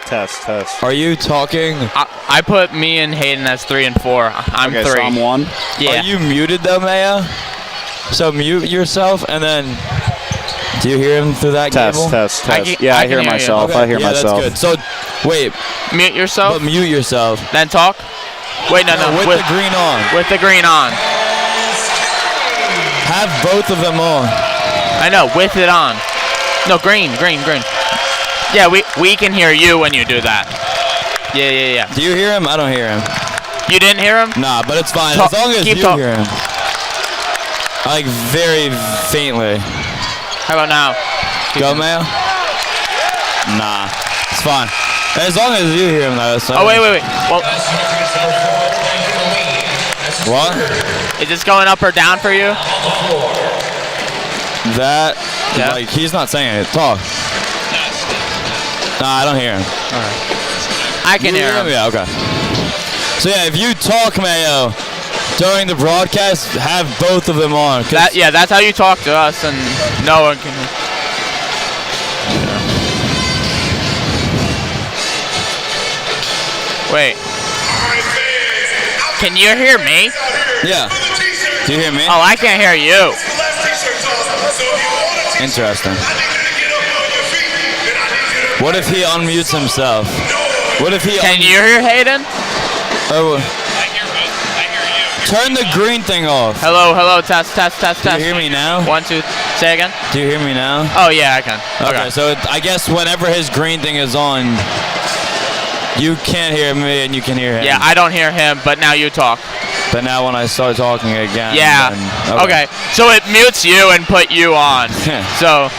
Test. Are you talking? I put me and Hayden as 3 and 4. I'm Okay, 3. so I'm 1. Yeah. Are you muted though, Maya? So mute yourself and then. Do you hear him through that cable? Test. I hear myself. Okay. I hear myself. That's good. So, wait. Mute yourself. But mute yourself. Then talk. Wait, no. With the green on. With the green on. Have both of them on. I know, with it on. No, green. Yeah, we can hear you when you do that. Yeah. Do you hear him? I don't hear him. You didn't hear him? Nah, but it's fine. As long as you hear him. Like, very faintly. How about now? Go, Mayo? Nah. It's fine. As long as you hear him, though. Oh, wait. Well, what? is this going up or down for you? That, yeah. Like, he's not saying it. Talk. Nah, I don't hear him. All right. I can hear him. Yeah, okay. So, yeah, if you talk, Mayo, during the broadcast, have both of them on. That's how you talk to us, and no one can. Wait. Can you hear me? Yeah. Do you hear me? Oh, I can't hear you. Interesting. What if he unmutes himself? What if he? Can you hear Hayden? Oh. Turn the green thing off. Hello, test. Do you hear me now? 1, 2, say again. Do you hear me now? Oh yeah, I can. Okay, so I guess whenever his green thing is on, you can't hear me and you can hear him. Yeah, I don't hear him, but now you talk. But now when I start talking again. Yeah. Then, okay. So it mutes you and put you on. So.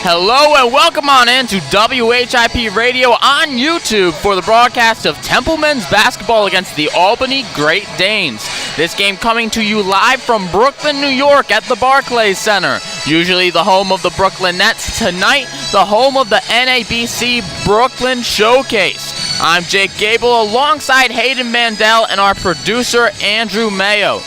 Hello and welcome on in to WHIP Radio on YouTube for the broadcast of Temple men's basketball against the Albany Great Danes. This game coming to you live from Brooklyn, New York at the Barclays Center. Usually the home of the Brooklyn Nets, tonight the home of the NABC Brooklyn Showcase. I'm Jake Gable alongside Hayden Mandel and our producer Andrew Mayo.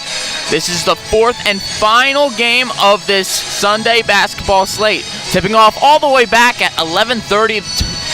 This is the fourth and final game of this Sunday basketball slate. Tipping off all the way back at 11:30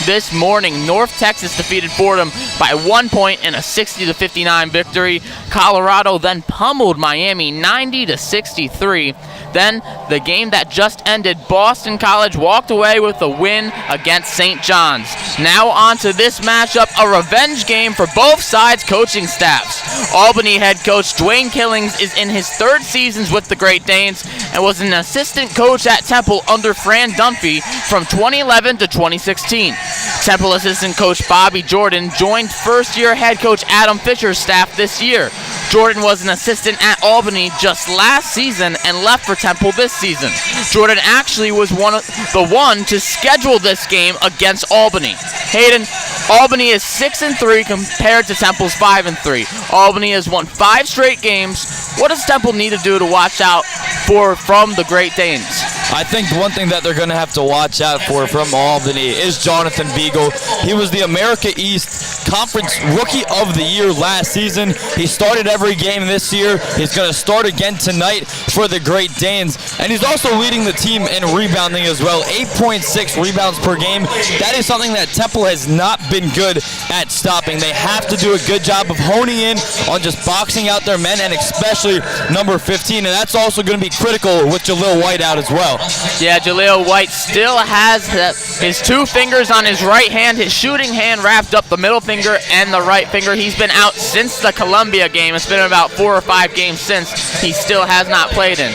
this morning, North Texas defeated Fordham by 1 point in a 60-59 victory. Colorado then pummeled Miami 90-63. Then, the game that just ended, Boston College walked away with a win against St. John's. Now on to this matchup, a revenge game for both sides' coaching staffs. Albany head coach Dwayne Killings is in his third season with the Great Danes and was an assistant coach at Temple under Fran Dunphy from 2011 to 2016. Temple assistant coach Bobby Jordan joined first-year head coach Adam Fisher's staff this year. Jordan was an assistant at Albany just last season and left for Temple this season. Jordan actually was the one to schedule this game against Albany. Hayden, Albany is 6-3 compared to Temple's 5-3. Albany has won 5 straight games. What does Temple need to do to watch out for from the Great Danes? I think the one thing that they're going to have to watch out for from Albany is Jonathan Beagle. He was the America East Conference Rookie of the Year last season. He started every game this year. He's going to start again tonight for the Great Danes. And he's also leading the team in rebounding as well. 8.6 rebounds per game. That is something that Temple has not been good at stopping. They have to do a good job of honing in on just boxing out their men, and especially number 15. And that's also going to be critical with Jaleel White out as well. Yeah, Jaleel White still has his 2 fingers on his right hand, his shooting hand wrapped up the middle finger and the right finger. He's been out since the Columbia game. It's been about 4 or 5 games since he still has not played in.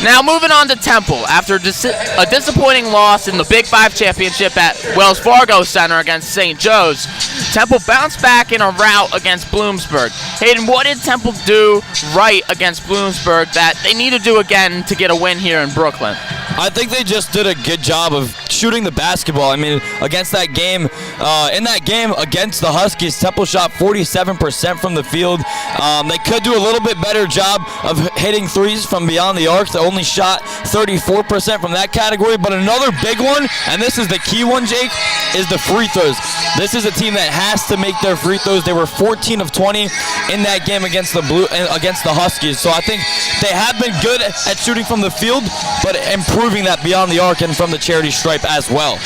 Now moving on to Temple. After a disappointing loss in the Big 5 championship at Wells Fargo Center against St. Joe's, Temple bounced back in a rout against Bloomsburg. Hayden, what did Temple do right against Bloomsburg that they need to do again to get a win here in Brooklyn? I think they just did a good job of shooting the basketball. I mean, against that game, in that game against the Huskies, Temple shot 47% from the field. They could do a little bit better job of hitting threes from beyond the arc. They only shot 34% from that category. But another big one, and this is the key one, Jake, is the free throws. This is a team that has to make their free throws. They were 14 of 20 in that game against the Huskies. So I think they have been good at shooting from the field, but improving that beyond the arc and from the charity stripe as well.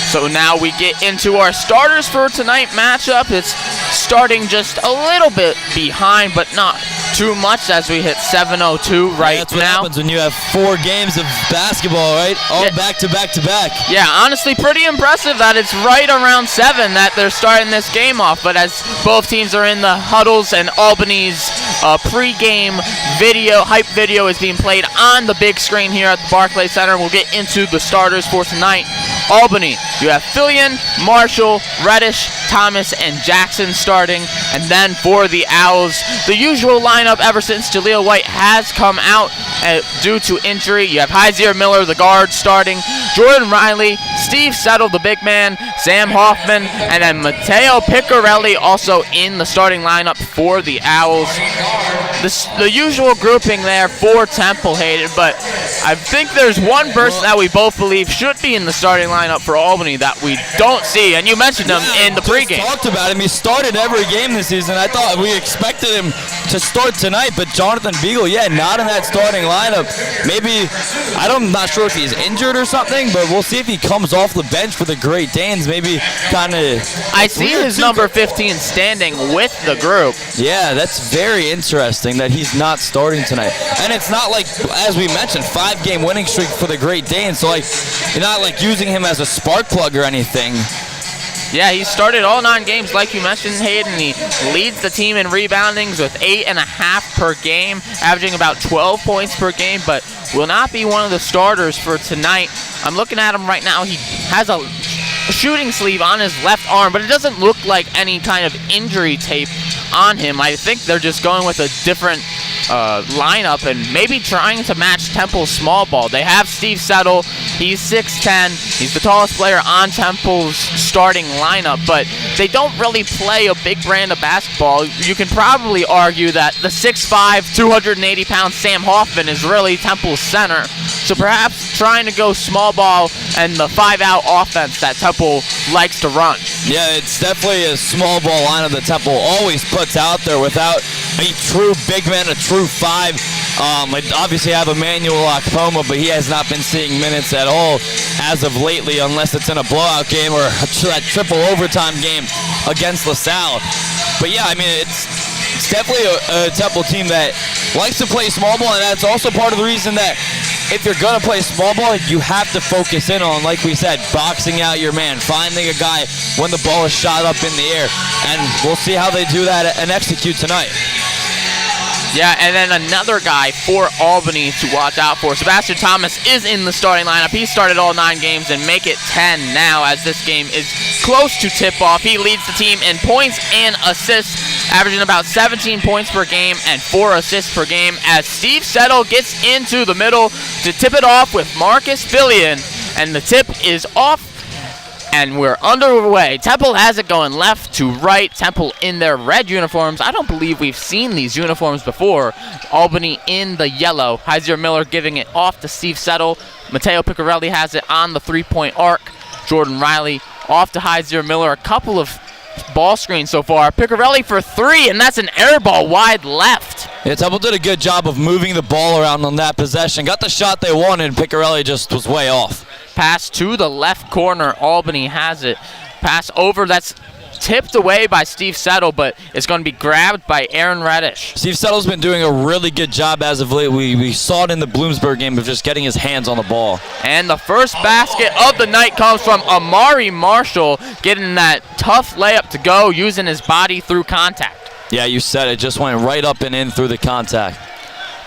So now we get into our starters for tonight matchup. It's starting just a little bit behind, but not too much as we hit 7:02 right now. That's what happens when you have 4 games of basketball, right? All back to back to back. Yeah, honestly, pretty impressive that it's right around 7 that they're starting this game off. But as both teams are in the huddles and Albany's pre-game hype video is being played on the big screen here at the Barclays Center, we'll get into the starters for tonight. Albany, you have Fillion, Marshall, Reddish, Thomas, and Jackson starting. And then for the Owls, the usual lineup ever since Jaleel White has come out due to injury. You have Hyzier Miller, the guard, starting. Jordan Riley, Steve Settle, the big man, Sam Hoffman, and then Matteo Piccarelli also in the starting lineup for the Owls. The usual grouping there for Temple, Hayden, but I think there's one person that we both believe should be in the starting lineup for Albany that we don't see, and you mentioned him in the pregame. Talked about him. He started every game this season. I thought we expected him to start tonight, but Jonathan Beagle, not in that starting lineup. Maybe, I'm not sure if he's injured or something, but we'll see if he comes off the bench for the Great Danes. Maybe kind of. I see his number 15 standing with the group. Yeah, that's very interesting that he's not starting tonight. And it's not like, as we mentioned, 5-game winning streak for the Great Danes, so you're not using him as a spark plug or anything. Yeah, he started all 9 games, like you mentioned, Hayden. He leads the team in reboundings with 8.5 per game, averaging about 12 points per game, but will not be one of the starters for tonight. I'm looking at him right now. He has a shooting sleeve on his left arm, but it doesn't look like any kind of injury tape on him. I think they're just going with a different lineup and maybe trying to match Temple's small ball. They have Steve Settle. He's 6'10". He's the tallest player on Temple's starting lineup, but they don't really play a big brand of basketball. You can probably argue that the 6'5", 280-pound Sam Hoffman is really Temple's center. So perhaps trying to go small ball and the 5-out offense that Temple likes to run. Yeah, it's definitely a small ball lineup that Temple always puts out there without a true big man, a true 5. I obviously have Emmanuel Akpoma, but he has not been seeing minutes at all as of lately, unless it's in a blowout game or that triple overtime game against LaSalle. But yeah, I mean, it's definitely a Temple team that likes to play small ball, and that's also part of the reason that if you're going to play small ball, you have to focus in on, like we said, boxing out your man, finding a guy when the ball is shot up in the air, and we'll see how they do that and execute tonight. Yeah, and then another guy for Albany to watch out for. Sebastian Thomas is in the starting lineup. He started all 9 games and make it 10 now as this game is close to tip-off. He leads the team in points and assists, averaging about 17 points per game and 4 assists per game as Steve Settle gets into the middle to tip it off with Marcus Fillion. And the tip is off. And we're underway. Temple has it going left to right. Temple in their red uniforms. I don't believe we've seen these uniforms before. Albany in the yellow. Heiser Miller giving it off to Steve Settle. Matteo Piccarelli has it on the 3-point arc. Jordan Riley off to Heiser Miller. A couple of ball screens so far. Piccarelli for 3, and that's an air ball wide left. Yeah, Temple did a good job of moving the ball around on that possession. Got the shot they wanted. Piccarelli just was way off. Pass to the left corner. Albany has it. Pass over. That's tipped away by Steve Settle, but it's going to be grabbed by Aaron Reddish. Steve Settle's been doing a really good job as of late. We saw it in the Bloomsburg game of just getting his hands on the ball. And the first basket of the night comes from Amari Marshall, getting that tough layup to go, using his body through contact. Yeah, you said it. Just went right up and in through the contact.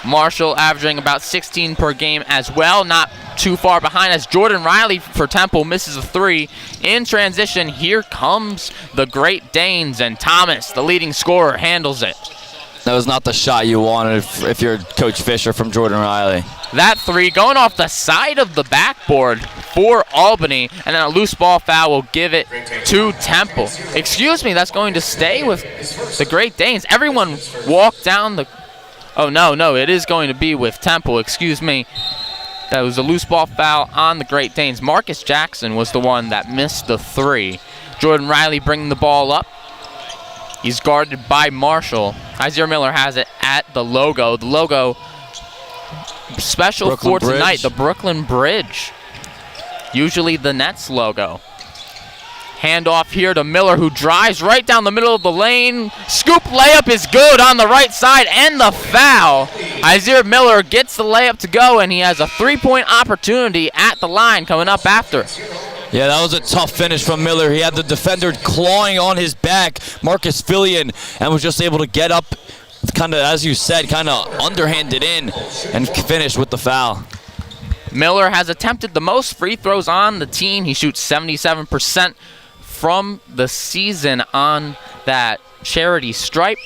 Marshall averaging about 16 per game as well, not too far behind as Jordan Riley for Temple misses a 3. In transition, here comes the Great Danes, and Thomas, the leading scorer, handles it. That was not the shot you wanted if you're Coach Fisher from Jordan Riley. That 3 going off the side of the backboard for Albany, and then a loose ball foul will give it to Temple. Excuse me, that's going to stay with the Great Danes. Everyone walked down the... Oh, no, it is going to be with Temple. Excuse me. That was a loose ball foul on the Great Danes. Marcus Jackson was the one that missed the 3. Jordan Riley bringing the ball up. He's guarded by Marshall. Heiser Miller has it at the logo. The logo special Brooklyn for tonight, Bridge. the Brooklyn Bridge. Usually the Nets logo. Handoff here to Miller, who drives right down the middle of the lane. Scoop layup is good on the right side, and the foul. Heiser Miller gets the layup to go, and he has a 3-point opportunity at the line coming up after. Yeah, that was a tough finish from Miller. He had the defender clawing on his back, Marcus Fillion, and was just able to get up, kind of, as you said, kind of underhanded in and finish with the foul. Miller has attempted the most free throws on the team. He shoots 77% from the season on that charity stripe.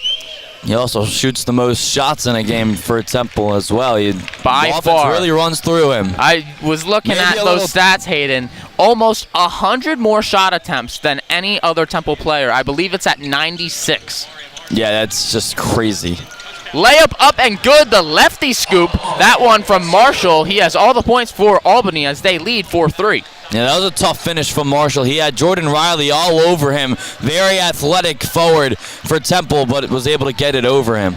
He also shoots the most shots in a game for Temple as well. By offense far. really runs through him. I was looking Maybe at those stats, Hayden. Almost 100 more shot attempts than any other Temple player. I believe it's at 96. Yeah, that's just crazy. Layup up and good, the lefty scoop. That one from Marshall. He has all the points for Albany as they lead 4-3. Yeah, that was a tough finish from Marshall. He had Jordan Riley all over him. Very athletic forward for Temple, but was able to get it over him.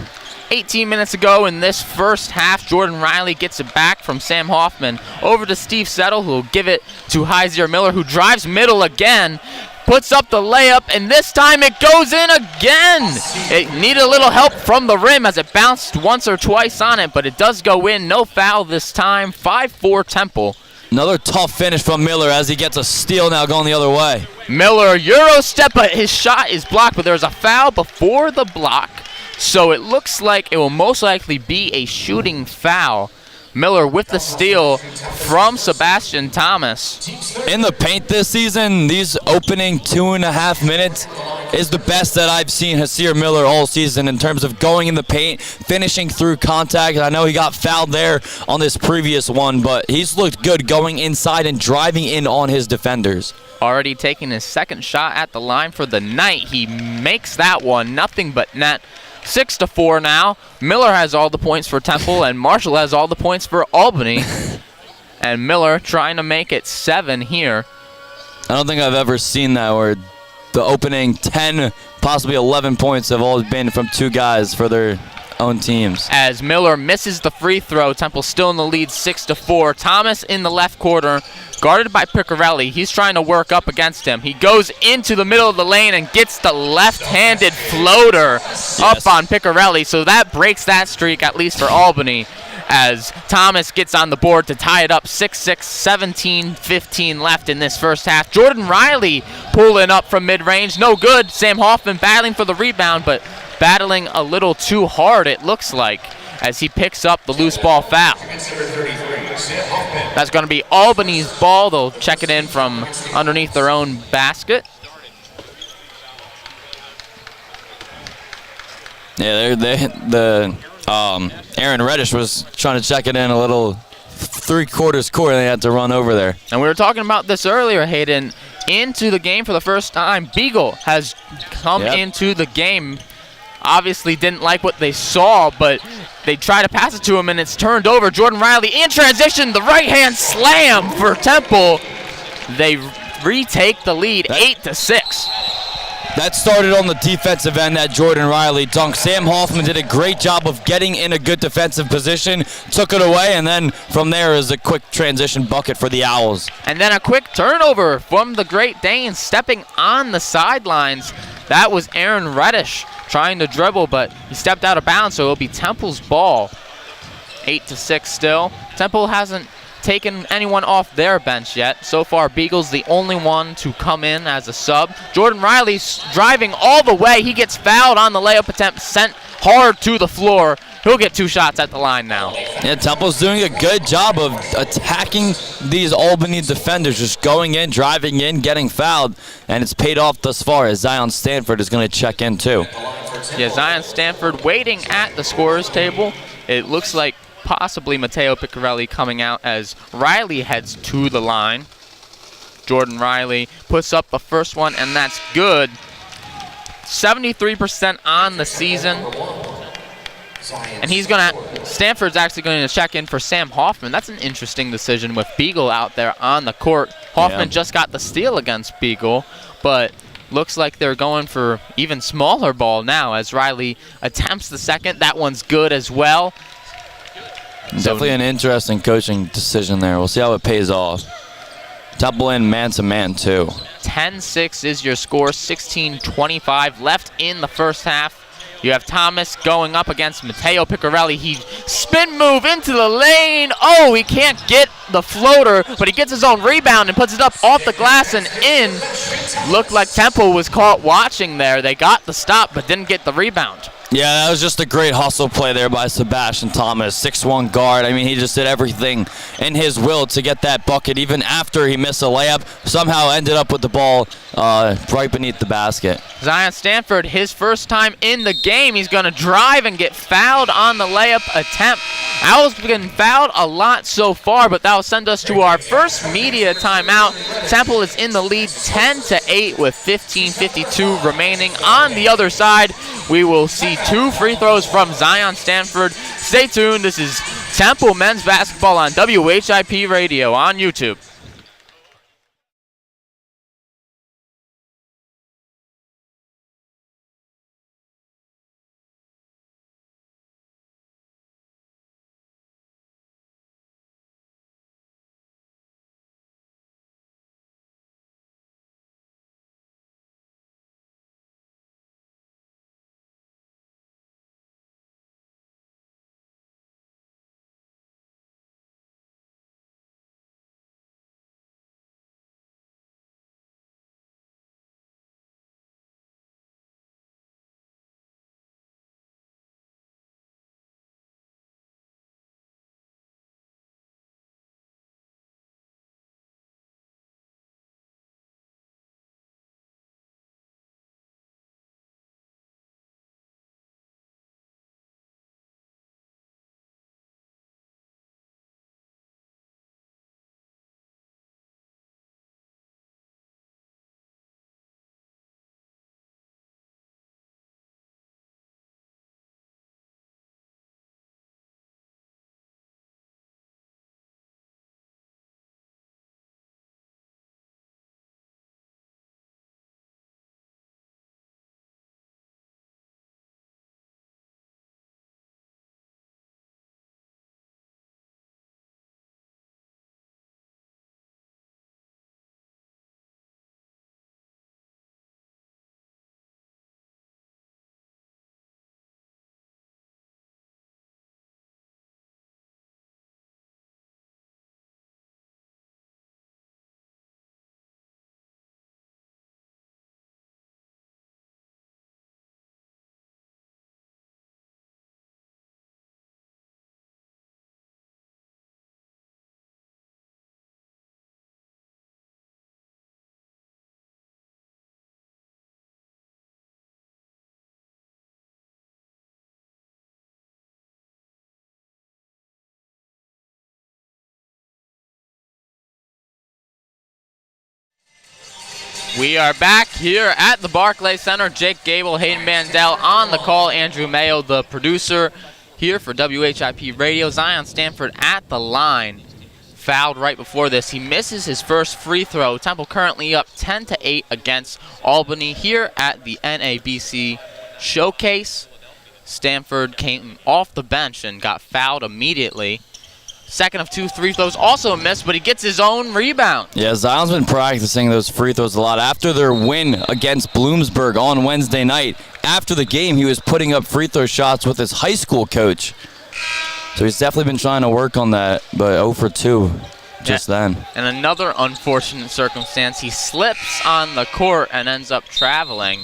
18 minutes ago in this first half, Jordan Riley gets it back from Sam Hoffman over to Steve Settle, who will give it to Heiser Miller, who drives middle again, puts up the layup, and this time it goes in again. It needed a little help from the rim as it bounced once or twice on it, but it does go in. No foul this time. 5-4 Temple. Another tough finish from Miller as he gets a steal now going the other way. Miller, Euro step, but his shot is blocked, but there's a foul before the block. So it looks like it will most likely be a shooting foul Miller with the steal from Sebastian Thomas. In the paint this season, these opening 2.5 minutes is the best that I've seen Hasir Miller all season in terms of going in the paint, finishing through contact. I know he got fouled there on this previous one, but he's looked good going inside and driving in on his defenders. Already taking his second shot at the line for the night. He makes that one, nothing but net. 6-4 now. Miller has all the points for Temple, and Marshall has all the points for Albany. And Miller trying to make it 7 here. I don't think I've ever seen that where the opening 10, possibly 11 points have all been from two guys for their own teams. As Miller misses the free throw, Temple still in the lead 6-4. Thomas in the left corner, guarded by Piccarelli. He's trying to work up against him. He goes into the middle of the lane and gets the left-handed floater up on Piccarelli. So that breaks that streak, at least for Albany, as Thomas gets on the board to tie it up 6-6, 17-15 left in this first half. Jordan Riley pulling up from mid-range. No good. Sam Hoffman battling for the rebound, but battling a little too hard, it looks like, as he picks up the loose ball foul. That's going to be Albany's ball. They'll check it in from underneath their own basket. Yeah, Aaron Reddish was trying to check it in a little three-quarters court, and they had to run over there. And we were talking about this earlier, Hayden. Into the game for the first time, Beagle has come into the game. Obviously didn't like what they saw, but they try to pass it to him, and it's turned over. Jordan Riley in transition, the right-hand slam for Temple. They retake the lead, 8-6. That started on the defensive end, that Jordan Riley dunk. Sam Hoffman did a great job of getting in a good defensive position, took it away, and then from there is a quick transition bucket for the Owls. And then a quick turnover from the Great Danes, stepping on the sidelines. That was Aaron Reddish trying to dribble, but he stepped out of bounds, so it'll be Temple's ball. 8-6 still. Temple hasn't taken anyone off their bench yet. So far, Beagle's the only one to come in as a sub. Jordan Riley's driving all the way. He gets fouled on the layup attempt, sent hard to the floor. He'll get 2 shots at the line now. Yeah, Temple's doing a good job of attacking these Albany defenders, just going in, driving in, getting fouled, and it's paid off thus far as Zion Stanford is going to check in too. Yeah, Zion Stanford waiting at the scorer's table. It looks like possibly Matteo Piccarelli coming out as Riley heads to the line. Jordan Riley puts up the first one, and that's good. 73% on the season. And Stanford's actually going to check in for Sam Hoffman. That's an interesting decision with Beagle out there on the court. Hoffman just got the steal against Beagle, but looks like they're going for even smaller ball now as Riley attempts the second. That one's good as well. Definitely an interesting coaching decision there. We'll see how it pays off. Temple in man-to-man, too. 10-6 is your score, 16:25 left in the first half. You have Thomas going up against Matteo Piccarelli. He spin move into the lane. Oh, he can't get the floater, but he gets his own rebound and puts it up off the glass and in. Looked like Temple was caught watching there. They got the stop, but didn't get the rebound. Yeah, that was just a great hustle play there by Sebastian Thomas, 6'1" guard. I mean, he just did everything in his will to get that bucket. Even after he missed a layup, somehow ended up with the ball right beneath the basket. Zion Stanford, his first time in the game. He's going to drive and get fouled on the layup attempt. Owls have been fouled a lot so far, but that will send us to our first media timeout. Temple is in the lead 10-8 with 15:52 remaining. On the other side, we will see 2 free throws from Zion Stanford. Stay tuned. This is Temple men's basketball on WHIP Radio on YouTube. We are back here at the Barclays Center. Jake Gable, Hayden Mandel on the call. Andrew Mayo, the producer, here for WHIP Radio. Zion Stanford at the line. Fouled right before this. He misses his first free throw. Temple currently up 10-8 against Albany here at the NABC Showcase. Stanford came off the bench and got fouled immediately. Second of 2 free throws, also a miss, but he gets his own rebound. Yeah, Zion's been practicing those free throws a lot. After their win against Bloomsburg on Wednesday night, after the game, he was putting up free throw shots with his high school coach. So he's definitely been trying to work on that, but 0 for 2 just then. And another unfortunate circumstance, he slips on the court and ends up traveling.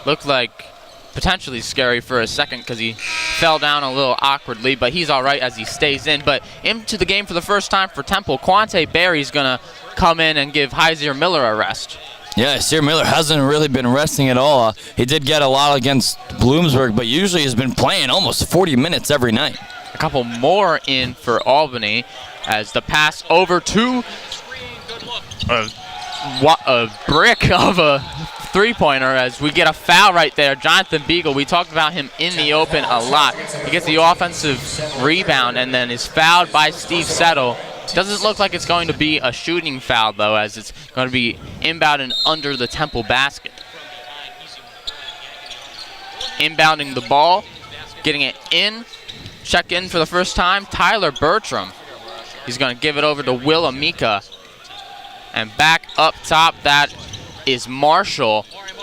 Looked like potentially scary for a second because he fell down a little awkwardly, but he's all right as he stays in. But into the game for the first time for Temple, Quante Berry's going to come in and give Hyzier Miller a rest. Yeah, Sear Miller hasn't really been resting at all. He did get a lot against Bloomsburg, but usually he's been playing almost 40 minutes every night. A couple more in for Albany as the pass over to a brick of a three-pointer as we get a foul right there. Jonathan Beagle, we talked about him in the open a lot. He gets the offensive rebound and then is fouled by Steve Settle. Doesn't look like it's going to be a shooting foul, though, as it's going to be inbounded under the Temple basket. Inbounding the ball, getting it in. Check in for the first time, Tyler Bertram. He's going to give it over to Will Amika. And back up top, that is Marshall,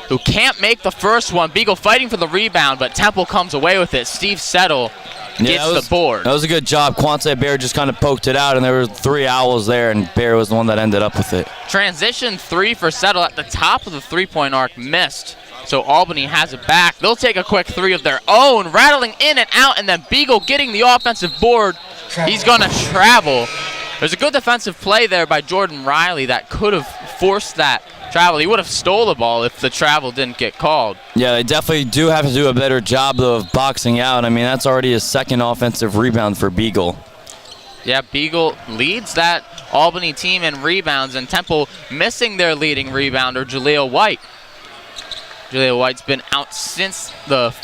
who can't make the first one. Beagle fighting for the rebound, but Temple comes away with it. Steve Settle gets the board. That was a good job. Quante Bear just kind of poked it out, and there were 3 Owls there, and Bear was the one that ended up with it. Transition 3 for Settle at the top of the three-point arc, missed. So Albany has it back. They'll take a quick 3 of their own, rattling in and out, and then Beagle getting the offensive board. He's going to travel. There's a good defensive play there by Jordan Riley that could have forced that travel. He would have stole the ball if the travel didn't get called. Yeah, they definitely do have to do a better job, though, of boxing out. I mean, that's already his second offensive rebound for Beagle. Yeah, Beagle leads that Albany team in rebounds, and Temple missing their leading rebounder, Jaleel White. Jaleel White's been out since the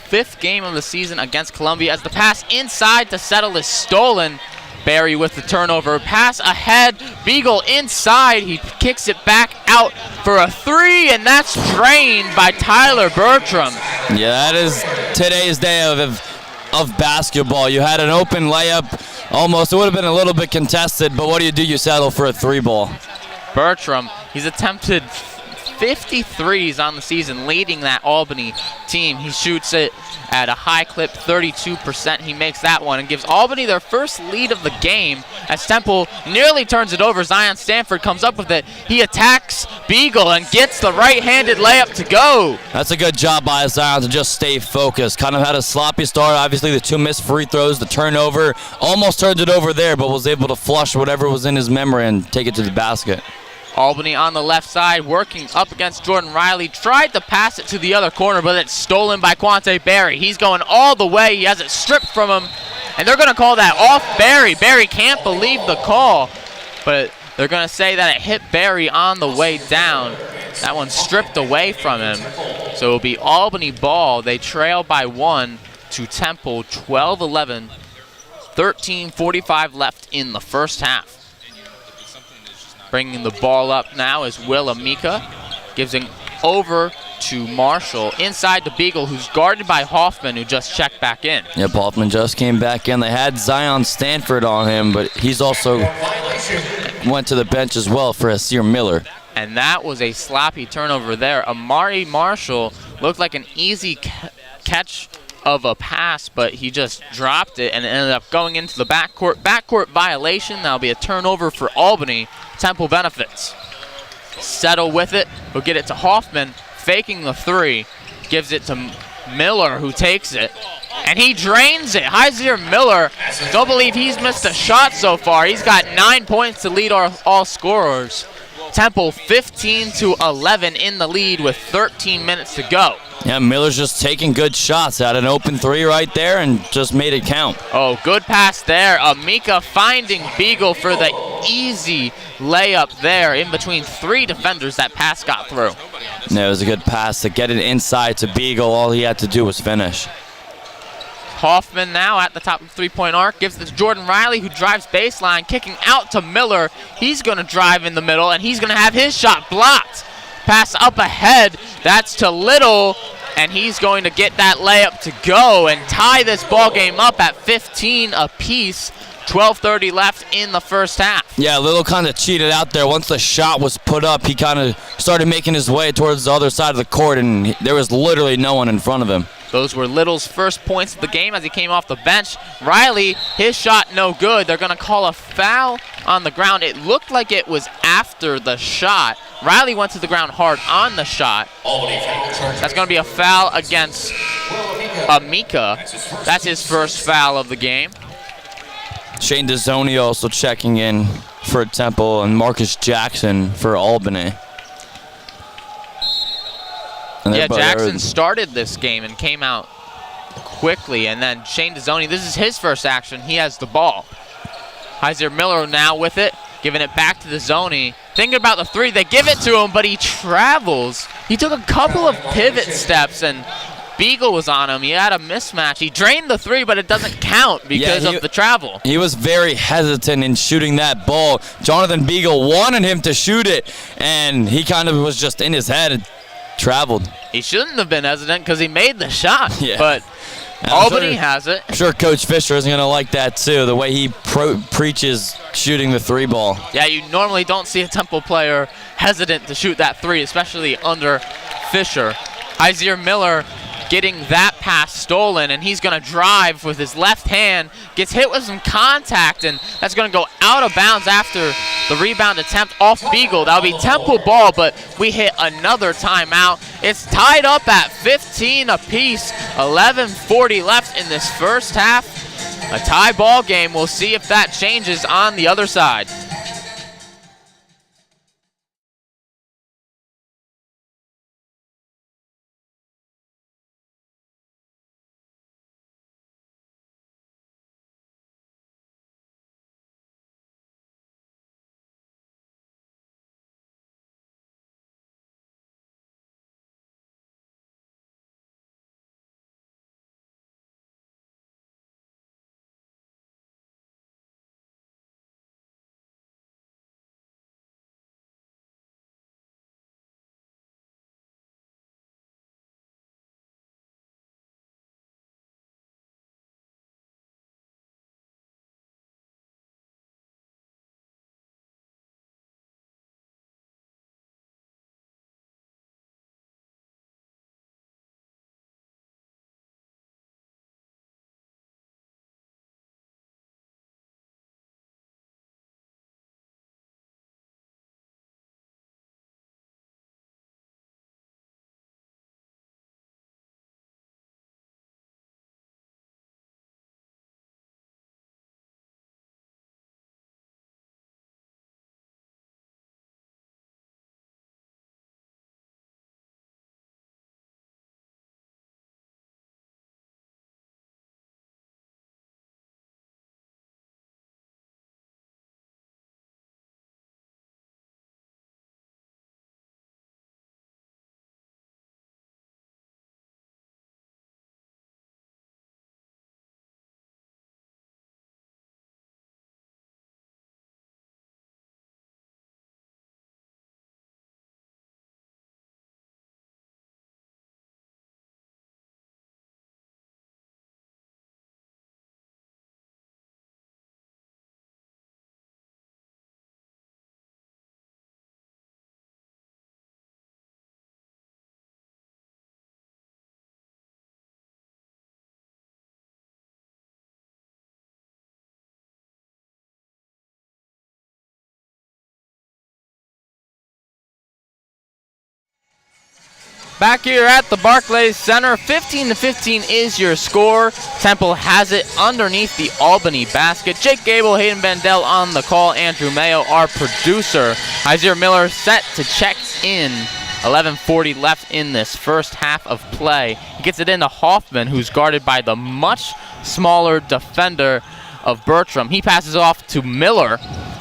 5th game of the season against Columbia as the pass inside to Settle is stolen. Barry with the turnover. Pass ahead. Beagle inside. He kicks it back out for a 3, and that's drained by Tyler Bertram. Yeah, that is today's day of basketball. You had an open layup. Almost. It would have been a little bit contested, but what do? You settle for a 3 ball. Bertram, he's attempted 53s on the season, leading that Albany team. He shoots it at a high clip, 32%. He makes that one and gives Albany their first lead of the game as Temple nearly turns it over. Zion Stanford comes up with it. He attacks Beagle and gets the right-handed layup to go. That's a good job by Zion to just stay focused. Kind of had a sloppy start. Obviously, the 2 missed free throws, the turnover. Almost turned it over there, but was able to flush whatever was in his memory and take it to the basket. Albany on the left side, working up against Jordan Riley. Tried to pass it to the other corner, but it's stolen by Quante Berry. He's going all the way. He has it stripped from him, and they're going to call that off Berry. Berry can't believe the call, but they're going to say that it hit Berry on the way down. That one stripped away from him. So it'll be Albany ball. They trail by 1 to Temple, 12-11. 13:45 left in the first half. Bringing the ball up now is Will Amika. Gives it over to Marshall. Inside to Beagle, who's guarded by Hoffman, who just checked back in. Yep, Hoffman just came back in. They had Zion Stanford on him, but he's also went to the bench as well for Asir Miller. And that was a sloppy turnover there. Amari Marshall looked like an easy catch of a pass, but he just dropped it and it ended up going into the backcourt. Backcourt violation. That'll be a turnover for Albany. Temple benefits. Settle with it. He'll get it to Hoffman, faking the 3. Gives it to Miller, who takes it. And he drains it. Hyzier Miller, don't believe he's missed a shot so far. He's got 9 points to lead all scorers. Temple 15-11 in the lead with 13 minutes to go. Yeah, Miller's just taking good shots. Had an open 3 right there and just made it count. Oh, good pass there. Amika finding Beagle for the easy layup there in between 3 defenders. That pass got through. Yeah, it was a good pass to get it inside to Beagle. All he had to do was finish. Hoffman now at the top of the three-point arc, gives it to Jordan Riley, who drives baseline, kicking out to Miller. He's going to drive in the middle, and he's going to have his shot blocked. Pass up ahead, that's to Little, and he's going to get that layup to go and tie this ball game up at 15 apiece. 12:30 left in the first half. Yeah, Little kind of cheated out there. Once the shot was put up, he kind of started making his way towards the other side of the court, and there was literally no one in front of him. Those were Little's first points of the game as he came off the bench. Riley, his shot no good. They're going to call a foul on the ground. It looked like it was after the shot. Riley went to the ground hard on the shot. That's going to be a foul against Amika. That's his first foul of the game. Shane Dezzoni also checking in for Temple, and Marcus Jackson for Albany. Yeah, Jackson started this game and came out quickly, and then Shane Dezzoni, this is his first action. He has the ball. Heiser Miller now with it, giving it back to Dezzoni. Thinking about the three, they give it to him, but he travels. He took a couple of pivot steps, and Beagle was on him. He had a mismatch. He drained the three, but it doesn't count because of the travel. He was very hesitant in shooting that ball. Jonathan Beagle wanted him to shoot it, and he kind of was just in his head and traveled. He shouldn't have been hesitant because he made the shot, yeah. But Albany has it. I'm sure Coach Fisher is going to like that too, the way he preaches shooting the three ball. Yeah, you normally don't see a Temple player hesitant to shoot that three, especially under Fisher. Heiser Miller getting that pass stolen, and he's going to drive with his left hand, gets hit with some contact, and that's going to go out of bounds after the rebound attempt off Beagle. That'll be Temple ball, but we hit another timeout. It's tied up at 15 apiece, 11:40 left in this first half. A tie ball game. We'll see if that changes on the other side. Back here at the Barclays Center, 15-15 is your score. Temple has it underneath the Albany basket. Jake Gable, Hayden Bendel on the call. Andrew Mayo, our producer. Heiser Miller set to check in. 11:40 left in this first half of play. He gets it into Hoffman, who's guarded by the much smaller defender of Bertram. He passes off to Miller.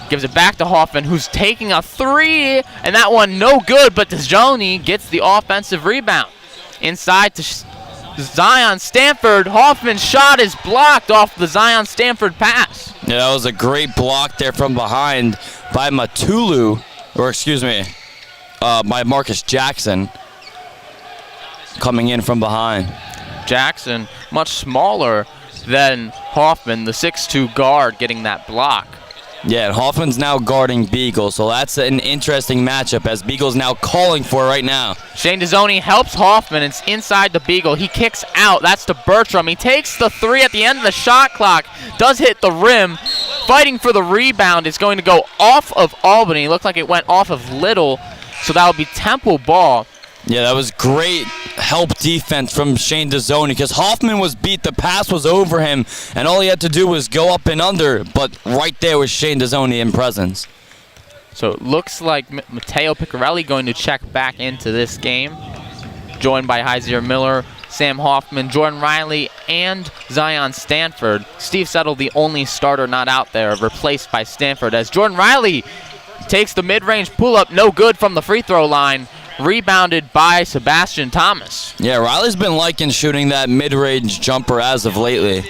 Gives it back to Hoffman, who's taking a three, and that one no good, but Dejoney gets the offensive rebound. Inside to Zion Stanford. Hoffman's shot is blocked off the Zion Stanford pass. Yeah, that was a great block there from behind by Matulu, or excuse me, by Marcus Jackson coming in from behind. Jackson, much smaller than Hoffman, the 6'2 guard, getting that block. Yeah, and Hoffman's now guarding Beagle, so that's an interesting matchup as Beagle's now calling for it right now. Shane Dejoney helps Hoffman. It's inside the Beagle. He kicks out. That's to Bertram. He takes the three at the end of the shot clock. Does hit the rim. Fighting for the rebound. It's going to go off of Albany. It looked like it went off of Little, so that will be Temple ball. Yeah, that was great help defense from Shane Dejoney because Hoffman was beat. The pass was over him, and all he had to do was go up and under, but right there was Shane Dejoney in presence. So it looks like Matteo Piccarelli going to check back into this game, joined by Heiser Miller, Sam Hoffman, Jordan Riley, and Zion Stanford. Steve Settle, the only starter not out there, replaced by Stanford, as Jordan Riley takes the mid-range pull-up, no good from the free throw line. Rebounded by Sebastian Thomas. Yeah, Riley's been liking shooting that mid-range jumper as of lately.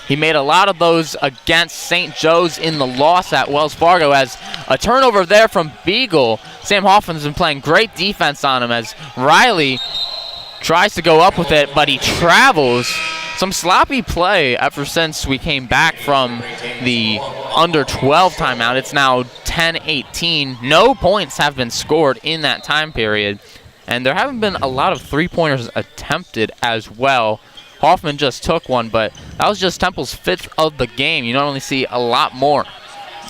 He made a lot of those against St. Joe's in the loss at Wells Fargo, as a turnover there from Beagle. Sam Hoffman's been playing great defense on him as Riley tries to go up with it, but he travels. Some sloppy play ever since we came back from the under 12 timeout. It's now 10-18. No points have been scored in that time period, and there haven't been a lot of three-pointers attempted as well. Hoffman just took one, but that was just Temple's fifth of the game. You normally see a lot more.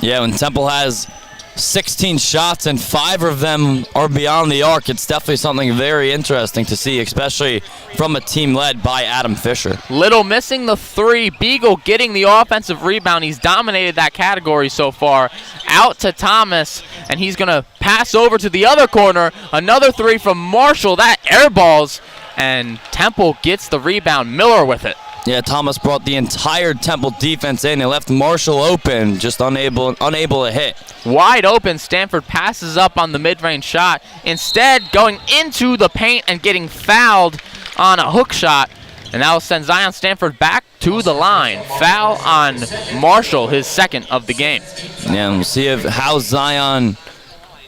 Yeah, when Temple has 16 shots and 5 of them are beyond the arc, it's definitely something very interesting to see, especially from a team led by Adam Fisher. Little missing the three. Beagle getting the offensive rebound. He's dominated that category so far. Out to Thomas, and he's going to pass over to the other corner. Another three from Marshall. That airballs, and Temple gets the rebound. Miller with it. Yeah, Thomas brought the entire Temple defense in and left Marshall open, just unable to hit. Wide open, Stanford passes up on the mid-range shot. Instead, going into the paint and getting fouled on a hook shot. And that will send Zion Stanford back to the line. Foul on Marshall, his second of the game. Yeah, we'll see how Zion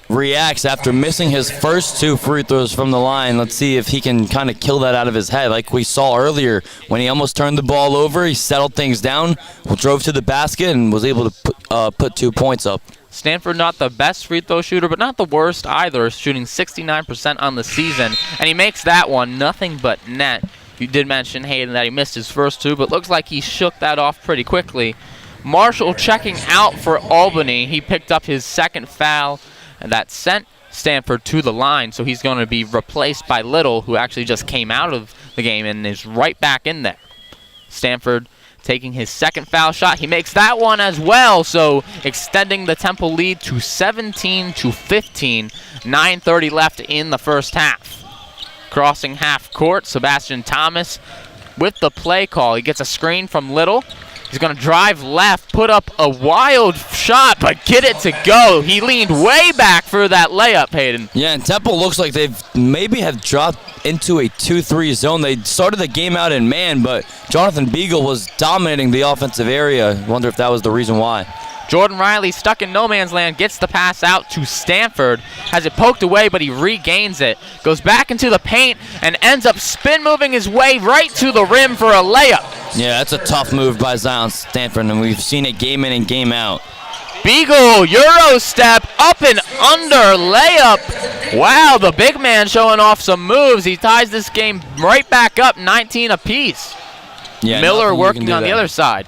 reacts after missing his first 2 free throws from the line. Let's see if he can kind of kill that out of his head. Like we saw earlier, when he almost turned the ball over, he settled things down, drove to the basket, and was able to put 2 points up. Stanford not the best free throw shooter, but not the worst either, shooting 69% on the season. And he makes that one nothing but net. You did mention, Hayden, that he missed his first 2, but looks like he shook that off pretty quickly. Marshall checking out for Albany. He picked up his second foul, and that sent Stanford to the line, so he's going to be replaced by Little, who actually just came out of the game and is right back in there. Stanford taking his second foul shot. He makes that one as well, so extending the Temple lead to 17-15. 9:30 left in the first half. Crossing half court, Sebastian Thomas with the play call. He gets a screen from Little. He's going to drive left, put up a wild shot, but get it to go. He leaned way back for that layup, Hayden. Yeah, and Temple looks like they've maybe have dropped into a 2-3 zone. They started the game out in man, but Jonathan Beagle was dominating the offensive area. Wonder if that was the reason why. Jordan Riley, stuck in no man's land, gets the pass out to Stanford. Has it poked away, but he regains it. Goes back into the paint and ends up spin moving his way right to the rim for a layup. Yeah, that's a tough move by Zion Stanford, and we've seen it game in and game out. Beagle, Euro step, up and under layup. Wow, the big man showing off some moves. He ties this game right back up, 19 apiece. Yeah, Miller working on the other side.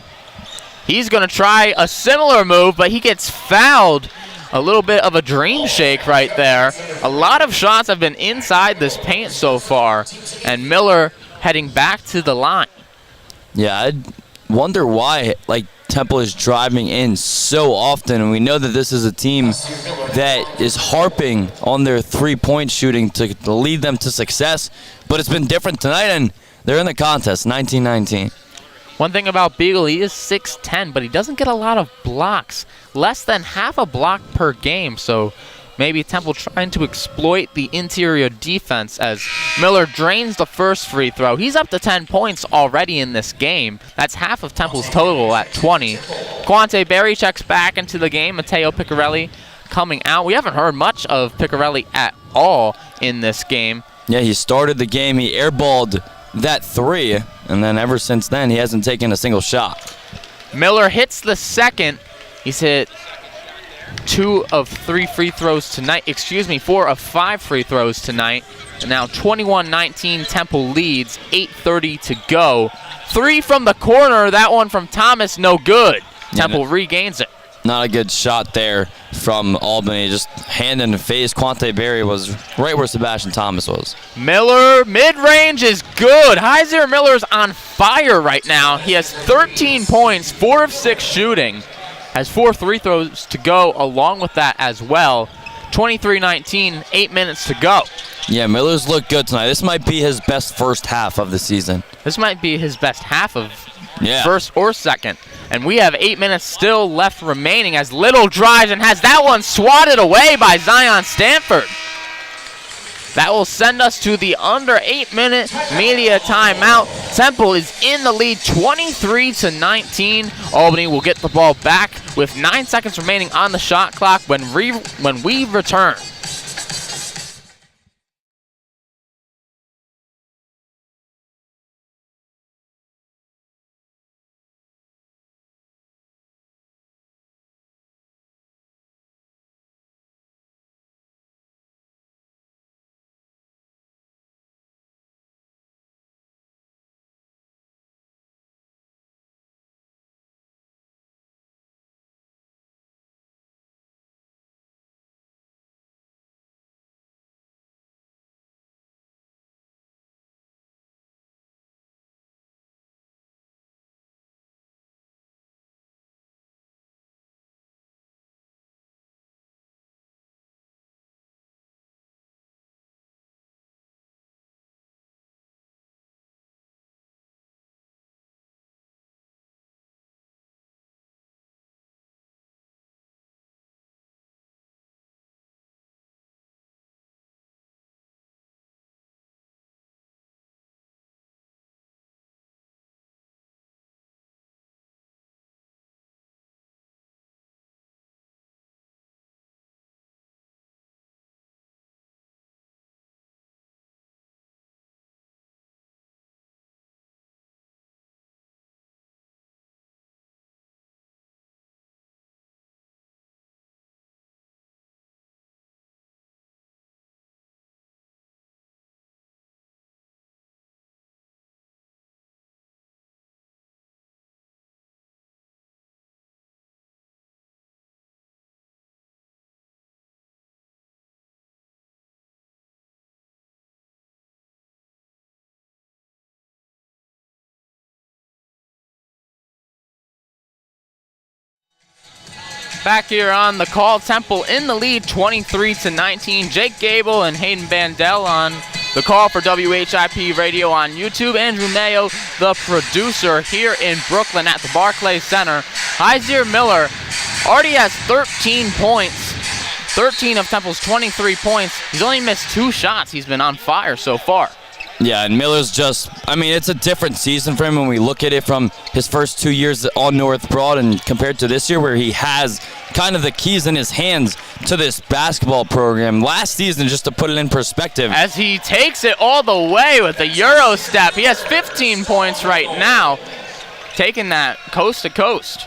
He's going to try a similar move, but he gets fouled. A little bit of a dream shake right there. A lot of shots have been inside this paint so far, and Miller heading back to the line. Yeah, I wonder why Temple is driving in so often, and we know that this is a team that is harping on their three-point shooting to lead them to success, but it's been different tonight, and they're in the contest, 19-19. One thing about Beagle, he is 6'10", but he doesn't get a lot of blocks. Less than half a block per game, so maybe Temple trying to exploit the interior defense as Miller drains the first free throw. He's up to 10 points already in this game. That's half of Temple's total at 20. Quante Berry checks back into the game. Matteo Piccarelli coming out. We haven't heard much of Piccarelli at all in this game. Yeah, he started the game. He airballed that 3, and then ever since then, he hasn't taken a single shot. Miller hits the second. He's hit 2 of 3 free throws tonight. 4 of 5 free throws tonight. And now 21-19, Temple leads. 8:30 to go. 3 from the corner. That one from Thomas, no good. Temple regains it. Not a good shot there from Albany. Just hand in the face. Quante Berry was right where Sebastian Thomas was. Miller, mid-range is good. Heiser Miller's on fire right now. He has 13 points, 4 of 6 shooting. Has 4 free throws to go along with that as well. 23-19, 8 minutes to go. Yeah, Miller's looked good tonight. This might be his best first half of the season. This might be his best half of Yeah. first or second. And we have 8 minutes still left remaining as Little drives and has that one swatted away by Zion Stanford. That will send us to the under 8-minute media timeout. Temple is in the lead 23-19. Albany will get the ball back with 9 seconds remaining on the shot clock when we return. Back here on the call, Temple in the lead 23-19. Jake Gable and Hayden Bandel on the call for WHIP Radio on YouTube. Andrew Mayo, the producer here in Brooklyn at the Barclays Center. Heiser Miller already has 13 points. 13 of Temple's 23 points. He's only missed 2 shots. He's been on fire so far. Yeah, and Miller's just, it's a different season for him when we look at it from his first 2 years on North Broad and compared to this year where he has kind of the keys in his hands to this basketball program. Last season, just to put it in perspective. As he takes it all the way with the Euro step, he has 15 points right now, taking that coast to coast.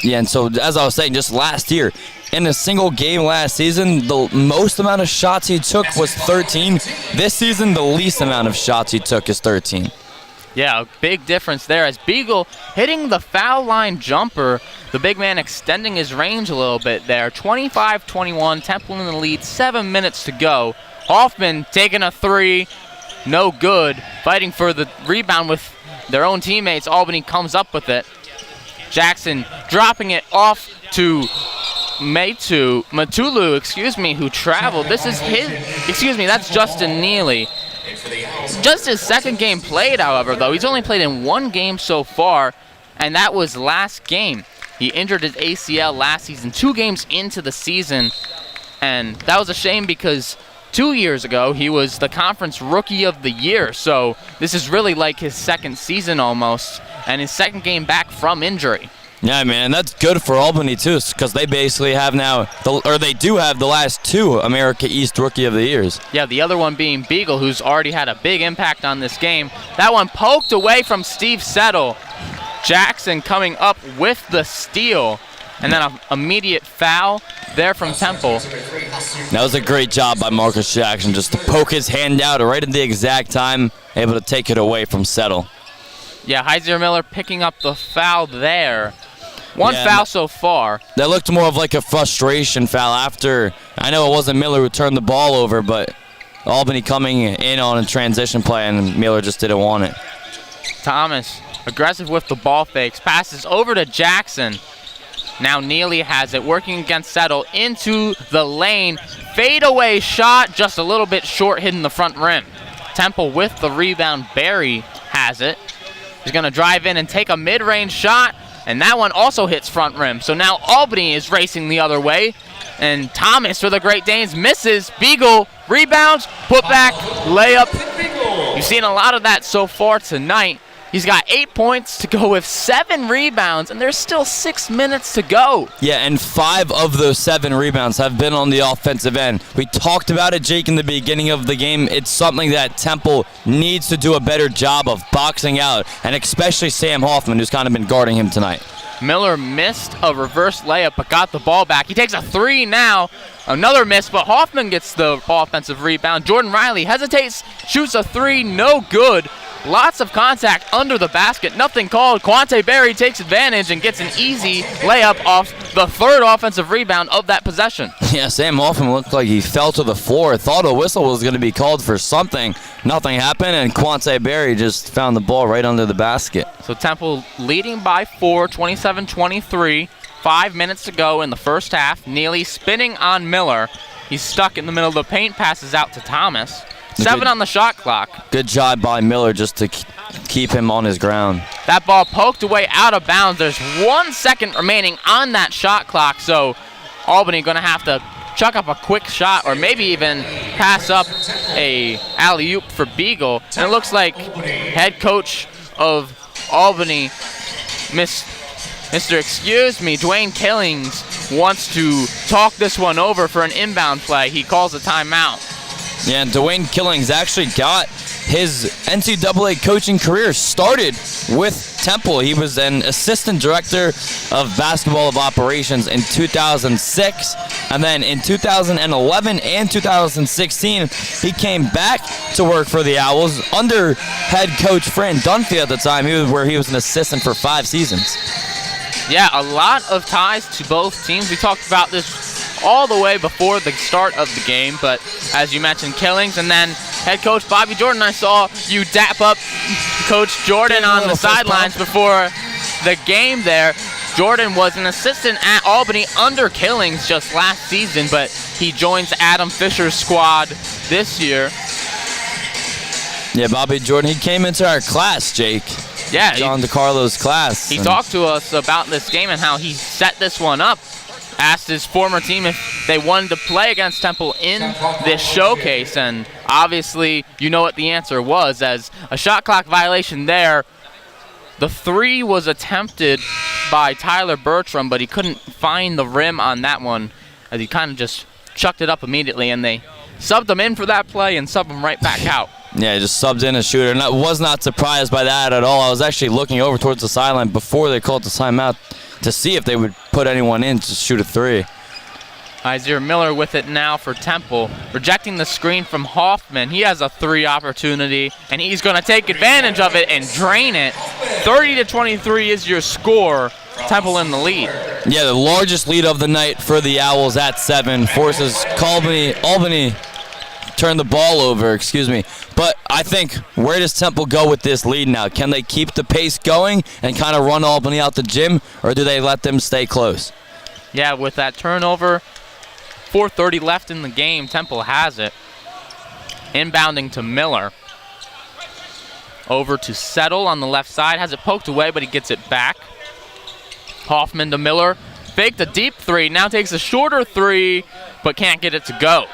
Yeah, and so as I was saying, just last year, in a single game last season, the most amount of shots he took was 13. This season, the least amount of shots he took is 13. Yeah, a big difference there as Beagle hitting the foul line jumper. The big man extending his range a little bit there. 25-21, Temple in the lead, 7 minutes to go. Hoffman taking a 3, no good. Fighting for the rebound with their own teammates. Albany comes up with it. Jackson dropping it off to Matulu, who traveled. This is that's Justin Neely. Just his second game played, however, though. He's only played in one game so far, and that was last game. He injured his ACL last season, 2 games into the season, and that was a shame because 2 years ago he was the conference rookie of the year, so this is really like his second season almost, and his second game back from injury. Yeah, man, that's good for Albany, too, because they basically have now, they do have the last 2 America East Rookie of the Years. Yeah, the other one being Beagle, who's already had a big impact on this game. That one poked away from Steve Settle. Jackson coming up with the steal, and then an immediate foul there from Temple. That was a great job by Marcus Jackson, just to poke his hand out right at the exact time, able to take it away from Settle. Yeah, Heiser Miller picking up the foul there. One foul so far. That looked more of like a frustration foul after. I know it wasn't Miller who turned the ball over, but Albany coming in on a transition play, and Miller just didn't want it. Thomas, aggressive with the ball fakes, passes over to Jackson. Now Neely has it, working against Settle into the lane. Fadeaway shot, just a little bit short, hitting the front rim. Temple with the rebound. Barry has it. He's going to drive in and take a mid-range shot, and that one also hits front rim. So now Albany is racing the other way, and Thomas for the Great Danes misses. Beagle rebounds, put back, layup. You've seen a lot of that so far tonight. He's got 8 points to go with 7 rebounds, and there's still 6 minutes to go. Yeah, and 5 of those 7 rebounds have been on the offensive end. We talked about it, Jake, in the beginning of the game. It's something that Temple needs to do a better job of boxing out, and especially Sam Hoffman, who's kind of been guarding him tonight. Miller missed a reverse layup, but got the ball back. He takes a 3 now. Another miss, but Hoffman gets the offensive rebound. Jordan Riley hesitates, shoots a 3, no good. Lots of contact under the basket, nothing called. Quante Berry takes advantage and gets an easy layup off the 3rd offensive rebound of that possession. Yeah, Sam Hoffman looked like he fell to the floor. Thought a whistle was going to be called for something. Nothing happened, and Quante Berry just found the ball right under the basket. So Temple leading by 4, 27-23. 5 minutes to go in the first half. Neely spinning on Miller. He's stuck in the middle of the paint, passes out to Thomas. 7 on the shot clock. Good job by Miller just to keep him on his ground. That ball poked away out of bounds. There's 1 second remaining on that shot clock, so Albany going to have to chuck up a quick shot or maybe even pass up a alley-oop for Beagle. And it looks like head coach of Albany, Mr. Excuse Me, Dwayne Killings, wants to talk this one over for an inbound play. He calls a timeout. Yeah, and Dwayne Killings actually got his NCAA coaching career started with Temple. He was an assistant director of basketball of operations in 2006, and then in 2011 and 2016, he came back to work for the Owls under head coach Fran Dunphy at the time. He was an assistant for 5 seasons. Yeah, a lot of ties to both teams. We talked about this all the way before the start of the game, but as you mentioned, Killings, and then head coach Bobby Jordan. I saw you dap up Coach Jordan on the sidelines before the game there. Jordan was an assistant at Albany under Killings just last season, but he joins Adam Fisher's squad this year. Yeah, Bobby Jordan, he came into our class, Jake. Yeah, John DeCarlo's class. He talked to us about this game and how he set this one up. Asked his former team if they wanted to play against Temple in this showcase, and obviously you know what the answer was, as a shot clock violation there. The 3 was attempted by Tyler Bertram, but he couldn't find the rim on that one, as he kind of just chucked it up immediately, and they subbed him in for that play and subbed him right back out. Yeah, he just subbed in a shooter, and I was not surprised by that at all. I was actually looking over towards the sideline before they called the timeout to see if they would put anyone in to shoot a 3. Isaiah Miller with it now for Temple, rejecting the screen from Hoffman. He has a 3 opportunity, and he's going to take advantage of it and drain it. 30-23 is your score. Temple in the lead. Yeah, the largest lead of the night for the Owls at 7. Forces Albany turn the ball over, But I think, where does Temple go with this lead now? Can they keep the pace going and kind of run Albany out the gym, or do they let them stay close? Yeah, with that turnover, 4:30 left in the game, Temple has it. Inbounding to Miller. Over to Settle on the left side. Has it poked away, but he gets it back. Hoffman to Miller. Faked a deep three. Now takes a shorter three, but can't get it to go.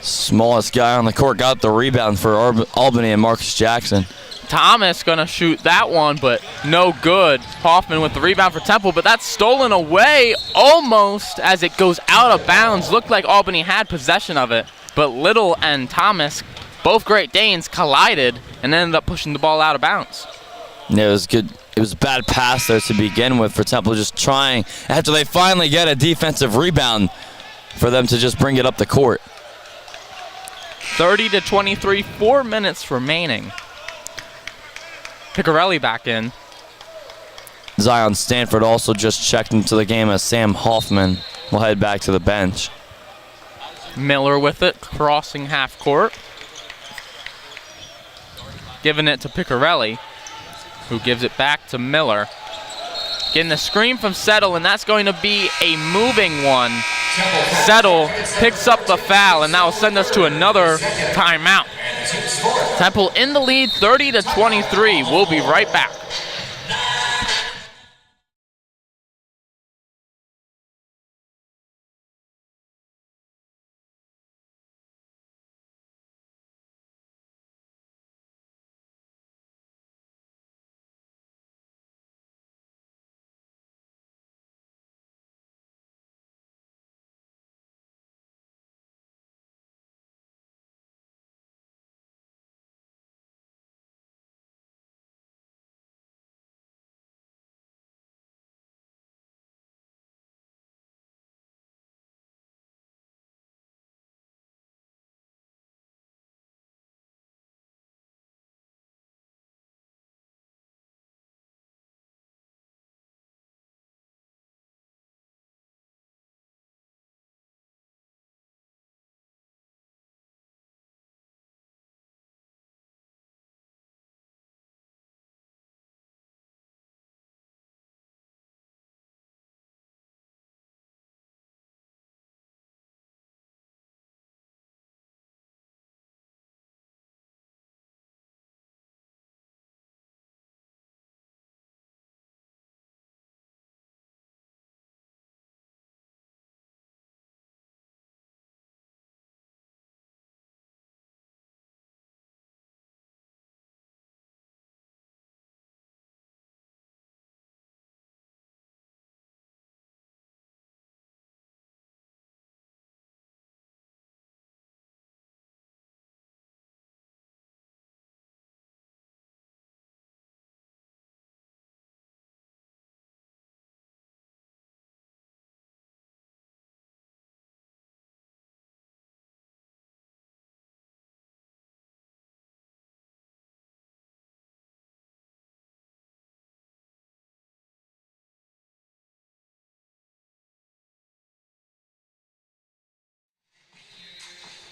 Smallest guy on the court got the rebound for Albany and Marcus Jackson. Thomas gonna shoot that one, but no good. Hoffman with the rebound for Temple, but that's stolen away almost as it goes out of bounds. Looked like Albany had possession of it, but Little and Thomas, both Great Danes, collided and ended up pushing the ball out of bounds. Yeah, it was good. It was a bad pass there to begin with for Temple, just trying, after they finally get a defensive rebound, for them to just bring it up the court. 30-23, 4 minutes remaining. Picarelli back in. Zion Stanford also just checked into the game as Sam Hoffman will head back to the bench. Miller with it, crossing half court. Giving it to Picarelli, who gives it back to Miller. Getting the screen from Settle, and that's going to be a moving one. Settle picks up the foul, and that will send us to another timeout. Temple in the lead, 30-23. We'll be right back.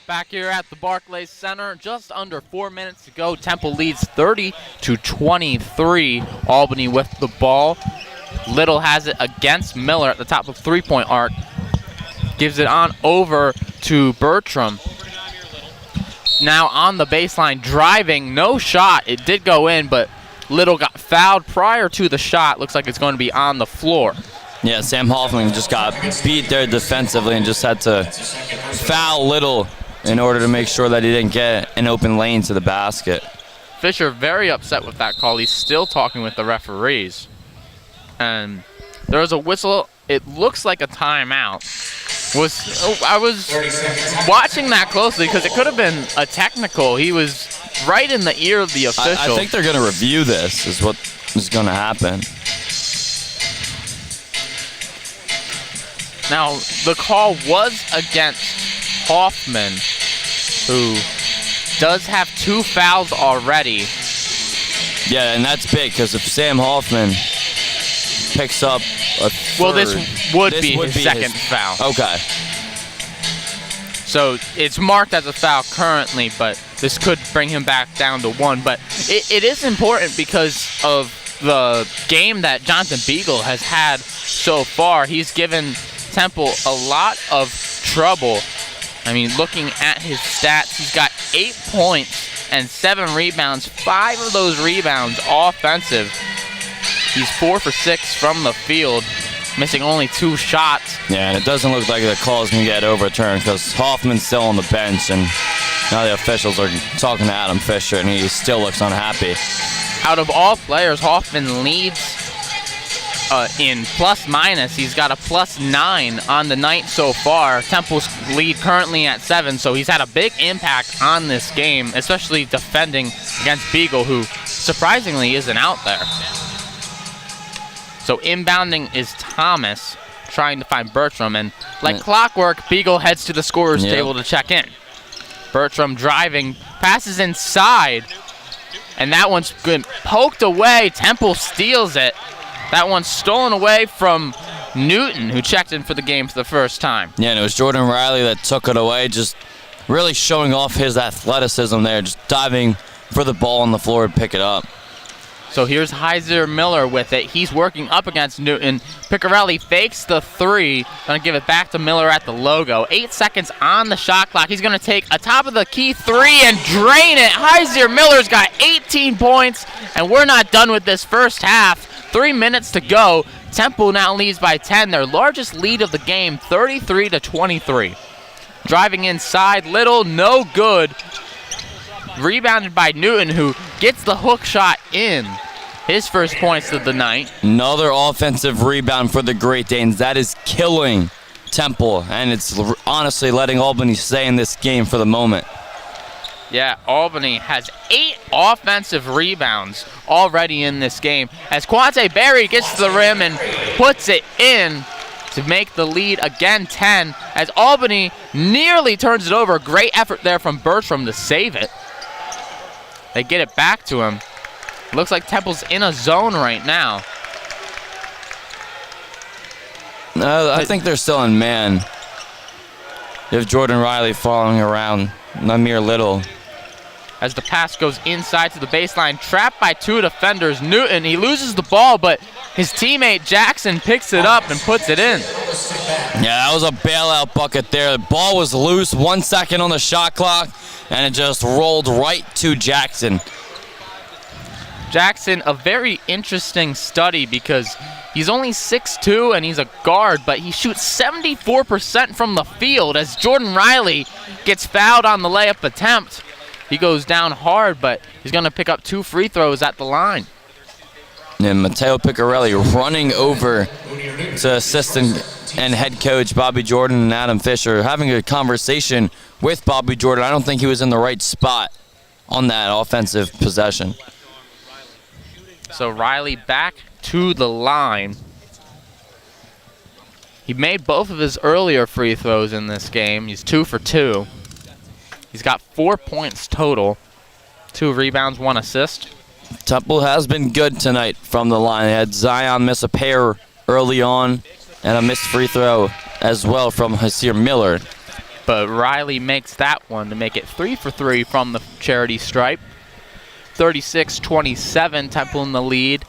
Back here at the Barclays Center, just under 4 minutes to go. Temple leads 30-23. Albany with the ball. Little has it against Miller at the top of three-point arc. Gives it on over to Bertram. Now on the baseline, driving, no shot. It did go in, but Little got fouled prior to the shot. Looks like it's going to be on the floor. Yeah, Sam Hoffman just got beat there defensively and just had to foul Little in order to make sure that he didn't get an open lane to the basket. Fisher very upset with that call. He's still talking with the referees. And there was a whistle. It looks like a timeout. I was watching that closely because it could have been a technical. He was right in the ear of the official. I think they're going to review this is what is going to happen. Now, the call was against Hoffman, who does have 2 fouls already. Yeah, and that's big because if Sam Hoffman picks up a third, well, this would be his second foul. Okay. So it's marked as a foul currently, but this could bring him back down to 1. But it is important because of the game that Jonathan Beagle has had so far. He's given Temple a lot of trouble. I mean, looking at his stats, he's got 8 points and 7 rebounds. 5 of those rebounds offensive. He's 4 for 6 from the field, missing only 2 shots. Yeah, and it doesn't look like the call's going to get overturned because Hoffman's still on the bench, and now the officials are talking to Adam Fisher, and he still looks unhappy. Out of all players, Hoffman leads in plus-minus. He's got a +9 on the night so far. Temple's lead currently at 7, so he's had a big impact on this game, especially defending against Beagle, who surprisingly isn't out there. So inbounding is Thomas, trying to find Bertram, and like clockwork, Beagle heads to the scorer's table to check in. Bertram driving, passes inside, and that one's good. Poked away, Temple steals it. That one's stolen away from Newton, who checked in for the game for the first time. Yeah, and it was Jordan Riley that took it away, just really showing off his athleticism there, just diving for the ball on the floor to pick it up. So here's Heiser Miller with it. He's working up against Newton. Piccarelli fakes the 3. Gonna give it back to Miller at the logo. 8 seconds on the shot clock. He's gonna take a top of the key 3 and drain it. Heiser Miller's got 18 points, and we're not done with this first half. 3 minutes to go. Temple now leads by 10, their largest lead of the game, 33-23. Driving inside, Little, no good. Rebounded by Newton, who gets the hook shot in. His first points of the night. Another offensive rebound for the Great Danes. That is killing Temple, and it's honestly letting Albany stay in this game for the moment. Yeah, Albany has 8 offensive rebounds already in this game, as Quante Berry gets to the rim and puts it in to make the lead again 10, as Albany nearly turns it over. Great effort there from Bertram to save it. They get it back to him. Looks like Temple's in a zone right now. No, I think they're still in man. You have Jordan Riley following around Namir Little. As the pass goes inside to the baseline, trapped by 2 defenders. Newton, he loses the ball, but his teammate Jackson picks it up and puts it in. Yeah, that was a bailout bucket there. The ball was loose, 1 second on the shot clock, and it just rolled right to Jackson. Jackson, a very interesting study because he's only 6'2", and he's a guard, but he shoots 74% from the field as Jordan Riley gets fouled on the layup attempt. He goes down hard, but he's going to pick up 2 free throws at the line. And Matteo Piccarelli running over to assistant and head coach Bobby Jordan and Adam Fisher, having a conversation with Bobby Jordan. I don't think he was in the right spot on that offensive possession. So Riley back to the line. He made both of his earlier free throws in this game. He's 2 for 2. He's got 4 points total, 2 rebounds, 1 assist. Temple has been good tonight from the line. They had Zion miss a pair early on and a missed free throw as well from Heiser Miller. But Riley makes that one to make it 3 for 3 from the charity stripe. 36-27, Temple in the lead.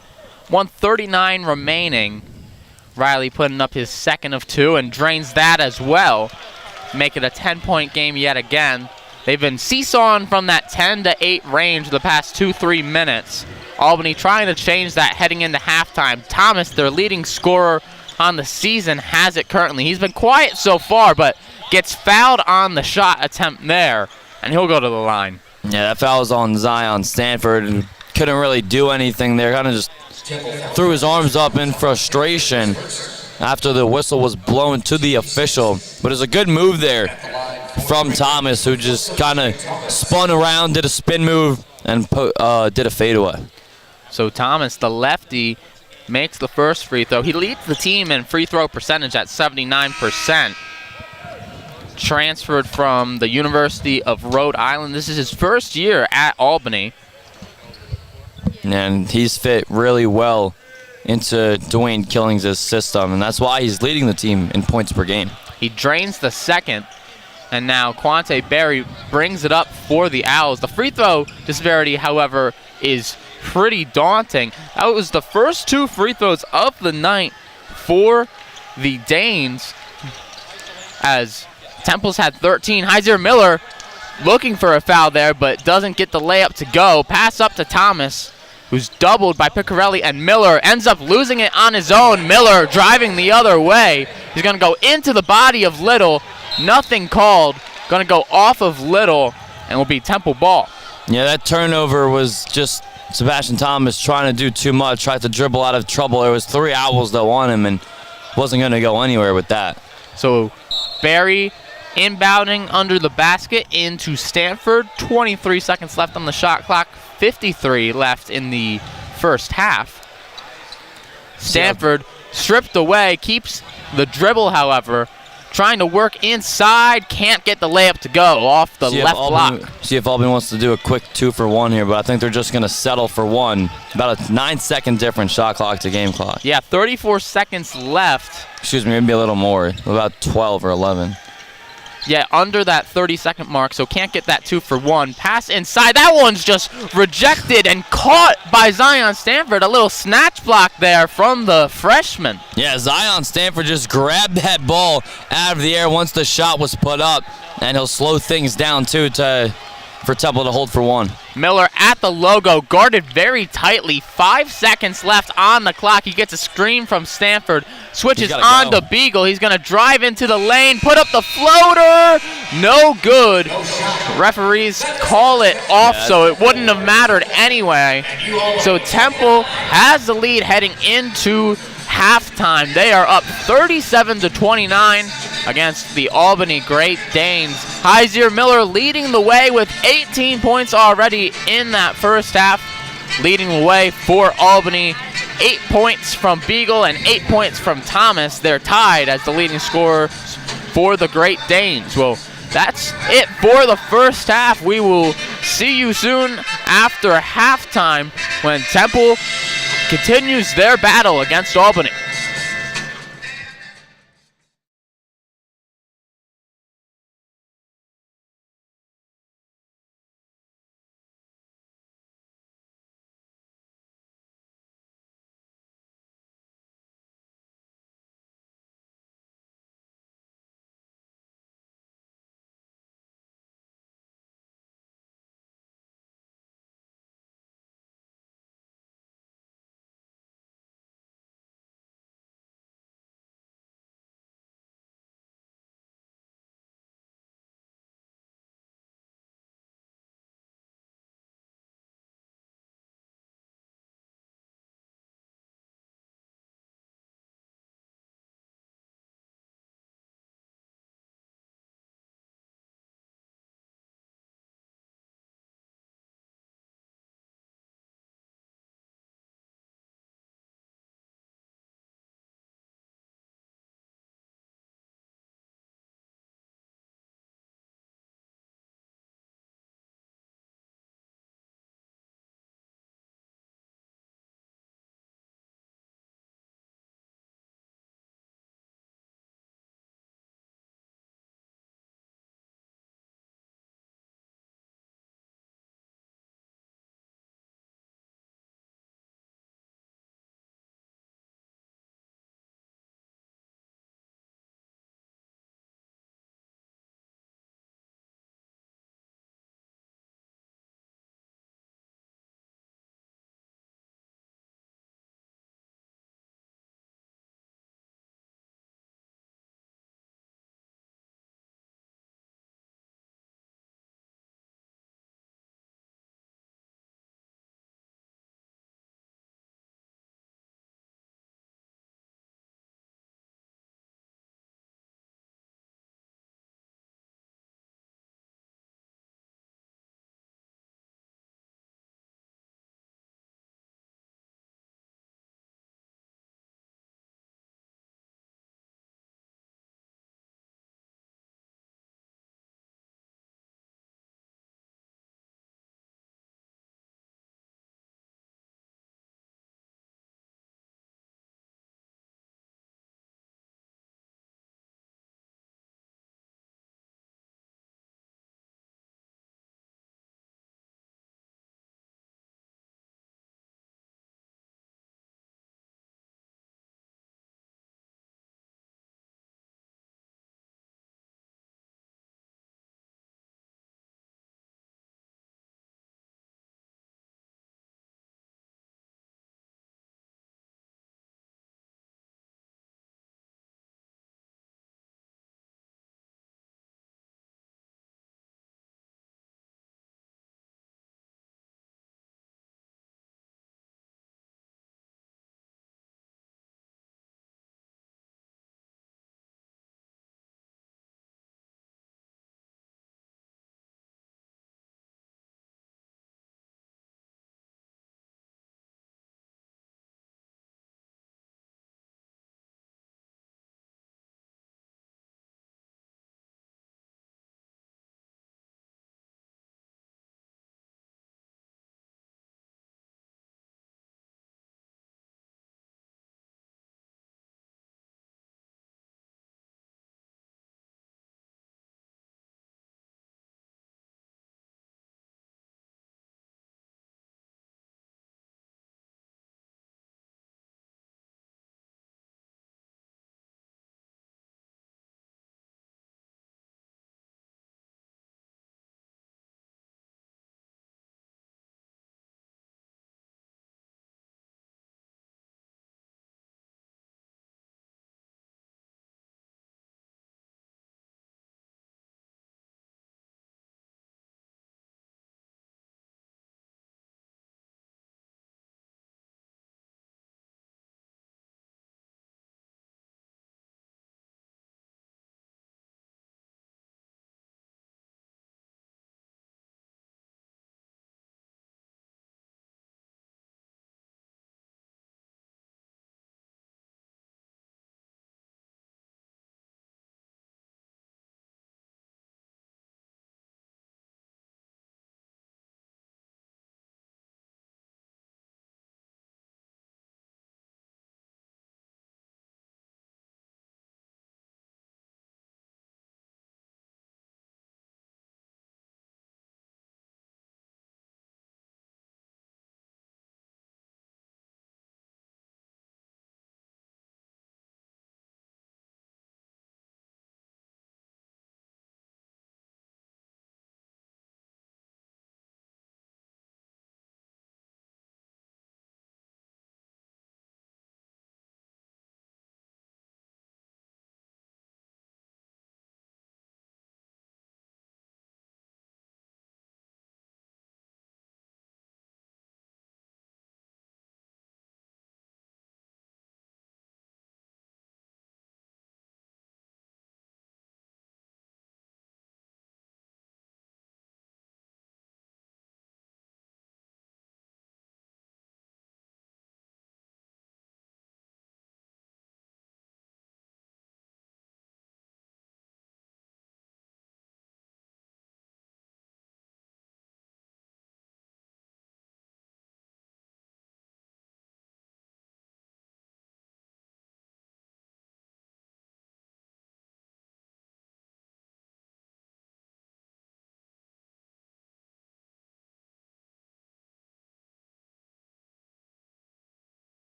1:39 remaining. Riley putting up his second of 2 and drains that as well. Make it a 10-point game yet again. They've been seesawing from that 10 to 8 range the past 2-3 minutes. Albany trying to change that heading into halftime. Thomas, their leading scorer on the season, has it currently. He's been quiet so far, but gets fouled on the shot attempt there, and he'll go to the line. Yeah, that foul was on Zion Stanford, and couldn't really do anything there. Kind of just threw his arms up in frustration after the whistle was blown to the official. But it's a good move there from Thomas, who just kind of spun around, did a spin move, and did a fadeaway. So Thomas, the lefty, makes the first free throw. He leads the team in free throw percentage at 79%. Transferred from the University of Rhode Island. This is his first year at Albany. And he's fit really well into Dwayne Killings' system, and that's why he's leading the team in points per game. He drains the second, and now Quante Berry brings it up for the Owls. The free throw disparity, however, is pretty daunting. That was the first 2 free throws of the night for the Danes, as Temple's had 13. Heiser Miller looking for a foul there, but doesn't get the layup to go. Pass up to Thomas, who's doubled by Piccarelli, and Miller ends up losing it on his own. Miller driving the other way. He's going to go into the body of Little. Nothing called. Going to go off of Little, and will be Temple ball. Yeah, that turnover was just Sebastian Thomas trying to do too much, tried to dribble out of trouble. There was 3 Owls that won him and wasn't going to go anywhere with that. So Barry inbounding under the basket into Stanford. 23 seconds left on the shot clock. 53 left in the first half. Stanford stripped away, keeps the dribble, however. Trying to work inside, can't get the layup to go off the left block. See if Albany wants to do a quick 2-for-1 here, but I think they're just going to settle for one. About a 9-second difference shot clock to game clock. Yeah, 34 seconds left. Excuse me, maybe a little more, about 12 or 11. Yeah, under that 30-second mark, so can't get that 2-for-1. Pass inside. That one's just rejected and caught by Zion Stanford. A little snatch block there from the freshman. Yeah, Zion Stanford just grabbed that ball out of the air once the shot was put up, and he'll slow things down, too, for Temple to hold for one. Miller at the logo, guarded very tightly. 5 seconds left on the clock. He gets a screen from Stanford. Switches on to Beagle. He's going to drive into the lane, put up the floater. No good. Referees call it off, so it wouldn't have mattered anyway. So Temple has the lead heading into halftime. They are up 37-29 against the Albany Great Danes. Heiser Miller leading the way with 18 points already in that first half. Leading the way for Albany. 8 points from Beagle and 8 points from Thomas. They're tied as the leading scorers for the Great Danes. Well, that's it for the first half. We will see you soon after halftime when Temple continues their battle against Albany.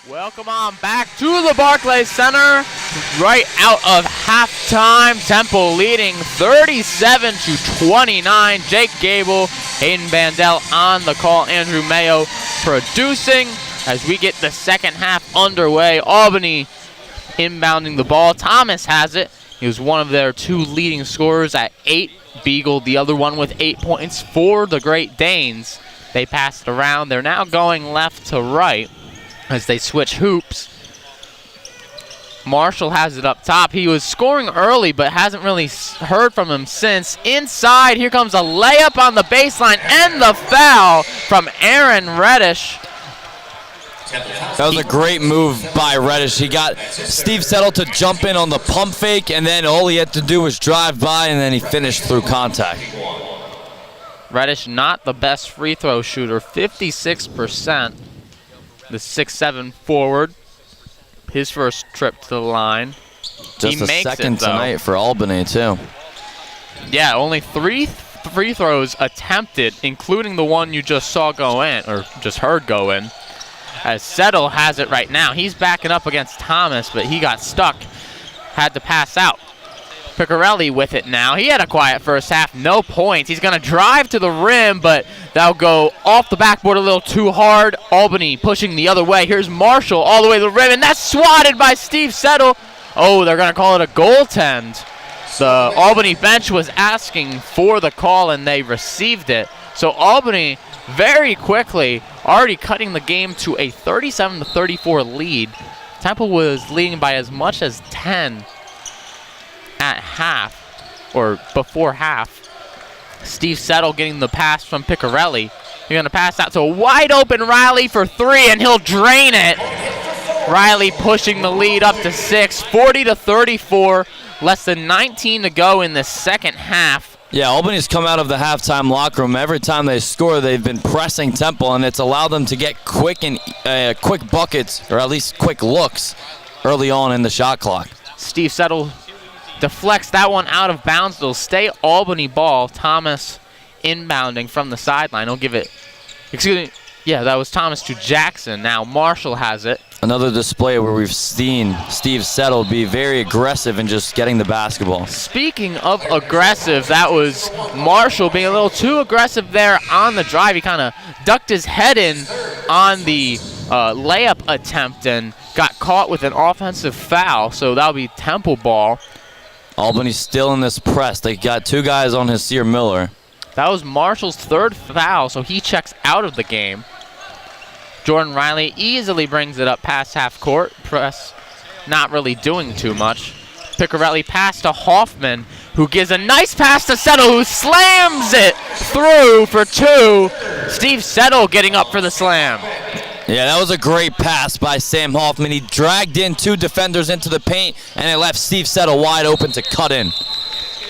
Welcome on back to the Barclays Center. Right out of halftime, Temple leading 37-29. Jake Gable, Hayden Bandel on the call, Andrew Mayo producing as we get the second half underway. Albany inbounding the ball. Thomas has it. He was one of their 2 leading scorers at 8. Beagle, the other one with 8 points for the Great Danes. They passed around. They're now going left to right as they switch hoops. Marshall has it up top. He was scoring early, but hasn't really heard from him since. Inside, here comes a layup on the baseline and the foul from Aaron Reddish. That was a great move by Reddish. He got Steve Settle to jump in on the pump fake, and then all he had to do was drive by, and then he finished through contact. Reddish not the best free throw shooter, 56%. The 6'7" forward, his first trip to the line. Just he a makes second it, though. tonight for Albany, too. Yeah, only 3 free throws attempted, including the one you just saw go in, or just heard go in. As Settle has it right now. He's backing up against Thomas, but he got stuck. Had to pass out. Piccarelli with it now. He had a quiet first half, no points. He's going to drive to the rim, but that'll go off the backboard a little too hard. Albany pushing the other way. Here's Marshall all the way to the rim, and that's swatted by Steve Settle. Oh, they're going to call it a goaltend. The Albany bench was asking for the call, and they received it. So Albany very quickly already cutting the game to a 37-34 lead. Temple was leading by as much as 10 at half, or before half. Steve Settle getting the pass from Piccarelli. You're going to pass out to a wide open Riley for 3, and he'll drain it. Riley pushing the lead up to 6, 40-34. Less than 19 to go in the second half. Yeah, Albany's come out of the halftime locker room. Every time they score, they've been pressing Temple, and it's allowed them to get quick buckets, or at least quick looks, early on in the shot clock. Steve Settle deflects that one out of bounds. They'll stay Albany ball. Thomas inbounding from the sideline. He'll give it, excuse me, yeah, that was Thomas to Jackson. Now Marshall has it. Another display where we've seen Steve Settle be very aggressive in just getting the basketball. Speaking of aggressive, that was Marshall being a little too aggressive there on the drive. He kind of ducked his head in on the layup attempt and got caught with an offensive foul, so that'll be Temple ball. Albany's still in this press. They got 2 guys on Hasir Miller. That was Marshall's 3rd foul, so he checks out of the game. Jordan Riley easily brings it up past half court. Press not really doing too much. Piccarelli pass to Hoffman, who gives a nice pass to Settle, who slams it through for 2. Steve Settle getting up for the slam. Yeah, that was a great pass by Sam Hoffman. He dragged in 2 defenders into the paint, and it left Steve Settle wide open to cut in.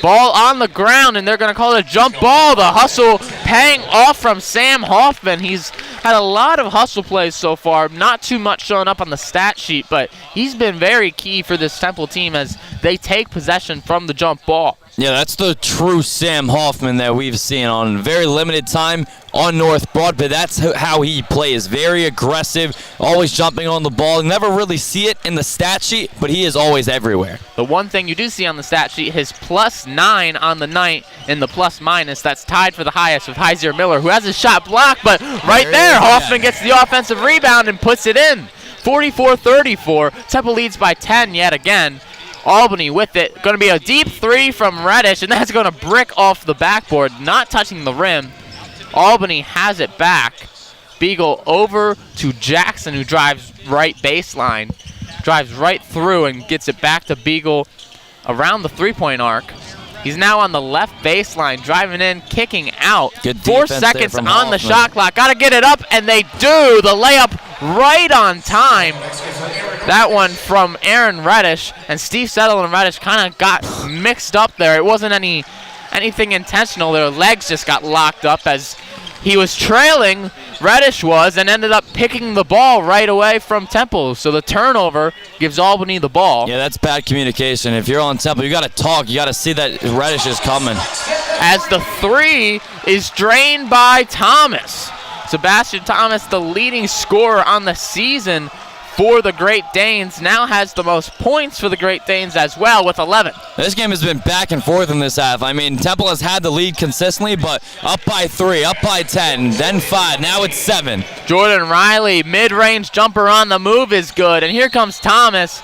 Ball on the ground, and they're going to call it a jump ball. The hustle paying off from Sam Hoffman. He's had a lot of hustle plays so far. Not too much showing up on the stat sheet, but he's been very key for this Temple team as they take possession from the jump ball. Yeah, that's the true Sam Hoffman that we've seen on very limited time on North Broad, but that's how he plays. Very aggressive, always jumping on the ball. Never really see it in the stat sheet, but he is always everywhere. The one thing you do see on the stat sheet, his +9 on the night in the plus-minus. That's tied for the highest with Hasir Miller, who has his shot blocked, but right there, Hoffman gets the offensive rebound and puts it in. 44-34. Temple leads by 10 yet again. Albany with it. Going to be a deep 3 from Reddish, and that's going to brick off the backboard, not touching the rim. Albany has it back. Beagle over to Jackson, who drives right baseline. Drives right through and gets it back to Beagle around the 3-point arc. He's now on the left baseline, driving in, kicking out. Good 4 seconds on the shot clock. Got to get it up, and they do. The layup right on time. That one from Aaron Reddish, and Steve Settle and Reddish kind of got mixed up there. It wasn't anything intentional. Their legs just got locked up as he was trailing, Reddish was, and ended up picking the ball right away from Temple. So the turnover gives Albany the ball. Yeah, that's bad communication. If you're on Temple, you got to talk. You got to see that Reddish is coming. As the 3 is drained by Thomas. Sebastian Thomas, the leading scorer on the season, for the Great Danes. Now has the most points for the Great Danes as well with 11. This game has been back and forth in this half. I mean, Temple has had the lead consistently, but up by 3, up by 10, then 5, now it's 7. Jordan Riley, mid-range jumper on the move is good. And here comes Thomas.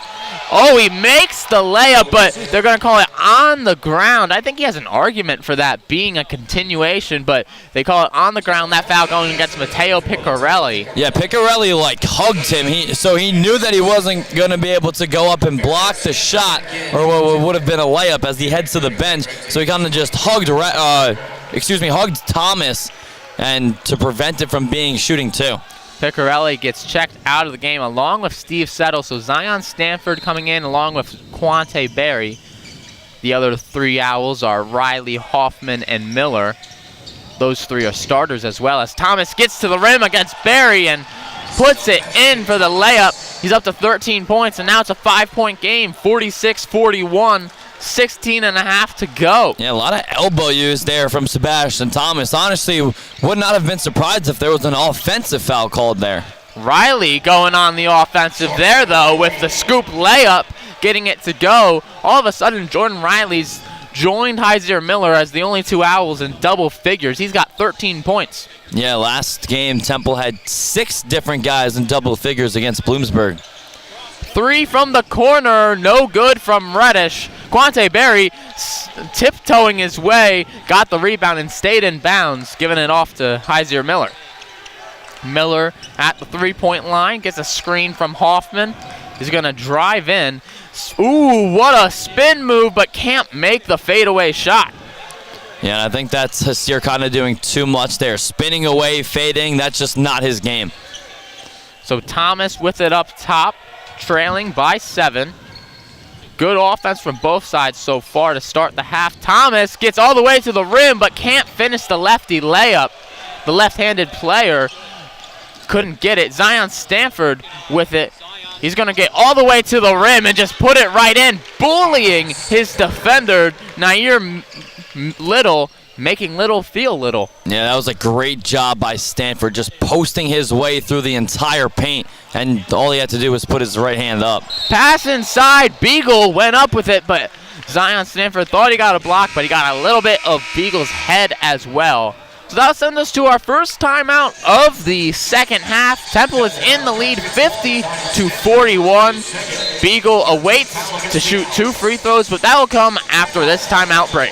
Oh, he makes the layup, but they're going to call it on the ground. I think he has an argument for that being a continuation, but they call it on the ground. That foul going against Matteo Piccarelli. Yeah, Piccarelli like hugged him. So he knew that he wasn't going to be able to go up and block the shot, or what would have been a layup as he heads to the bench. So he kind of just hugged Thomas, and to prevent it from being shooting 2. Piccarelli gets checked out of the game along with Steve Settle. So Zion Stanford coming in along with Quante Berry. The other 3 Owls are Riley, Hoffman, and Miller. Those 3 are starters as well, as Thomas gets to the rim against Berry and puts it in for the layup. He's up to 13 points, and now it's a 5-point game, 46-41. 16 and a half to go. Yeah, a lot of elbow use there from Sebastian Thomas. Honestly, would not have been surprised if there was an offensive foul called there. Riley going on the offensive there, though, with the scoop layup, getting it to go. All of a sudden, Jordan Riley's joined Hyzier Miller as the only 2 Owls in double figures. He's got 13 points. Yeah, last game, Temple had 6 different guys in double figures against Bloomsburg. 3 from the corner, no good from Reddish. Quante Berry tiptoeing his way, got the rebound and stayed in bounds, giving it off to Hyzier Miller. Miller at the 3-point line, gets a screen from Hoffman. He's going to drive in. Ooh, what a spin move, but can't make the fadeaway shot. Yeah, I think that's Hyzier kind of doing too much there. Spinning away, fading, that's just not his game. So Thomas with it up top, trailing by 7. Good offense from both sides so far to start the half. Thomas gets all the way to the rim but can't finish the lefty layup. The left-handed player couldn't get it. Zion Stanford with it. He's going to get all the way to the rim and just put it right in, bullying his defender, Nair Little, making Little feel little. Yeah, that was a great job by Stanford, just posting his way through the entire paint, and all he had to do was put his right hand up. Pass inside, Beagle went up with it, but Zion Stanford thought he got a block, but he got a little bit of Beagle's head as well. So that'll send us to our first timeout of the second half. Temple is in the lead 50-41. Beagle awaits to shoot 2 free throws, but that will come after this timeout break.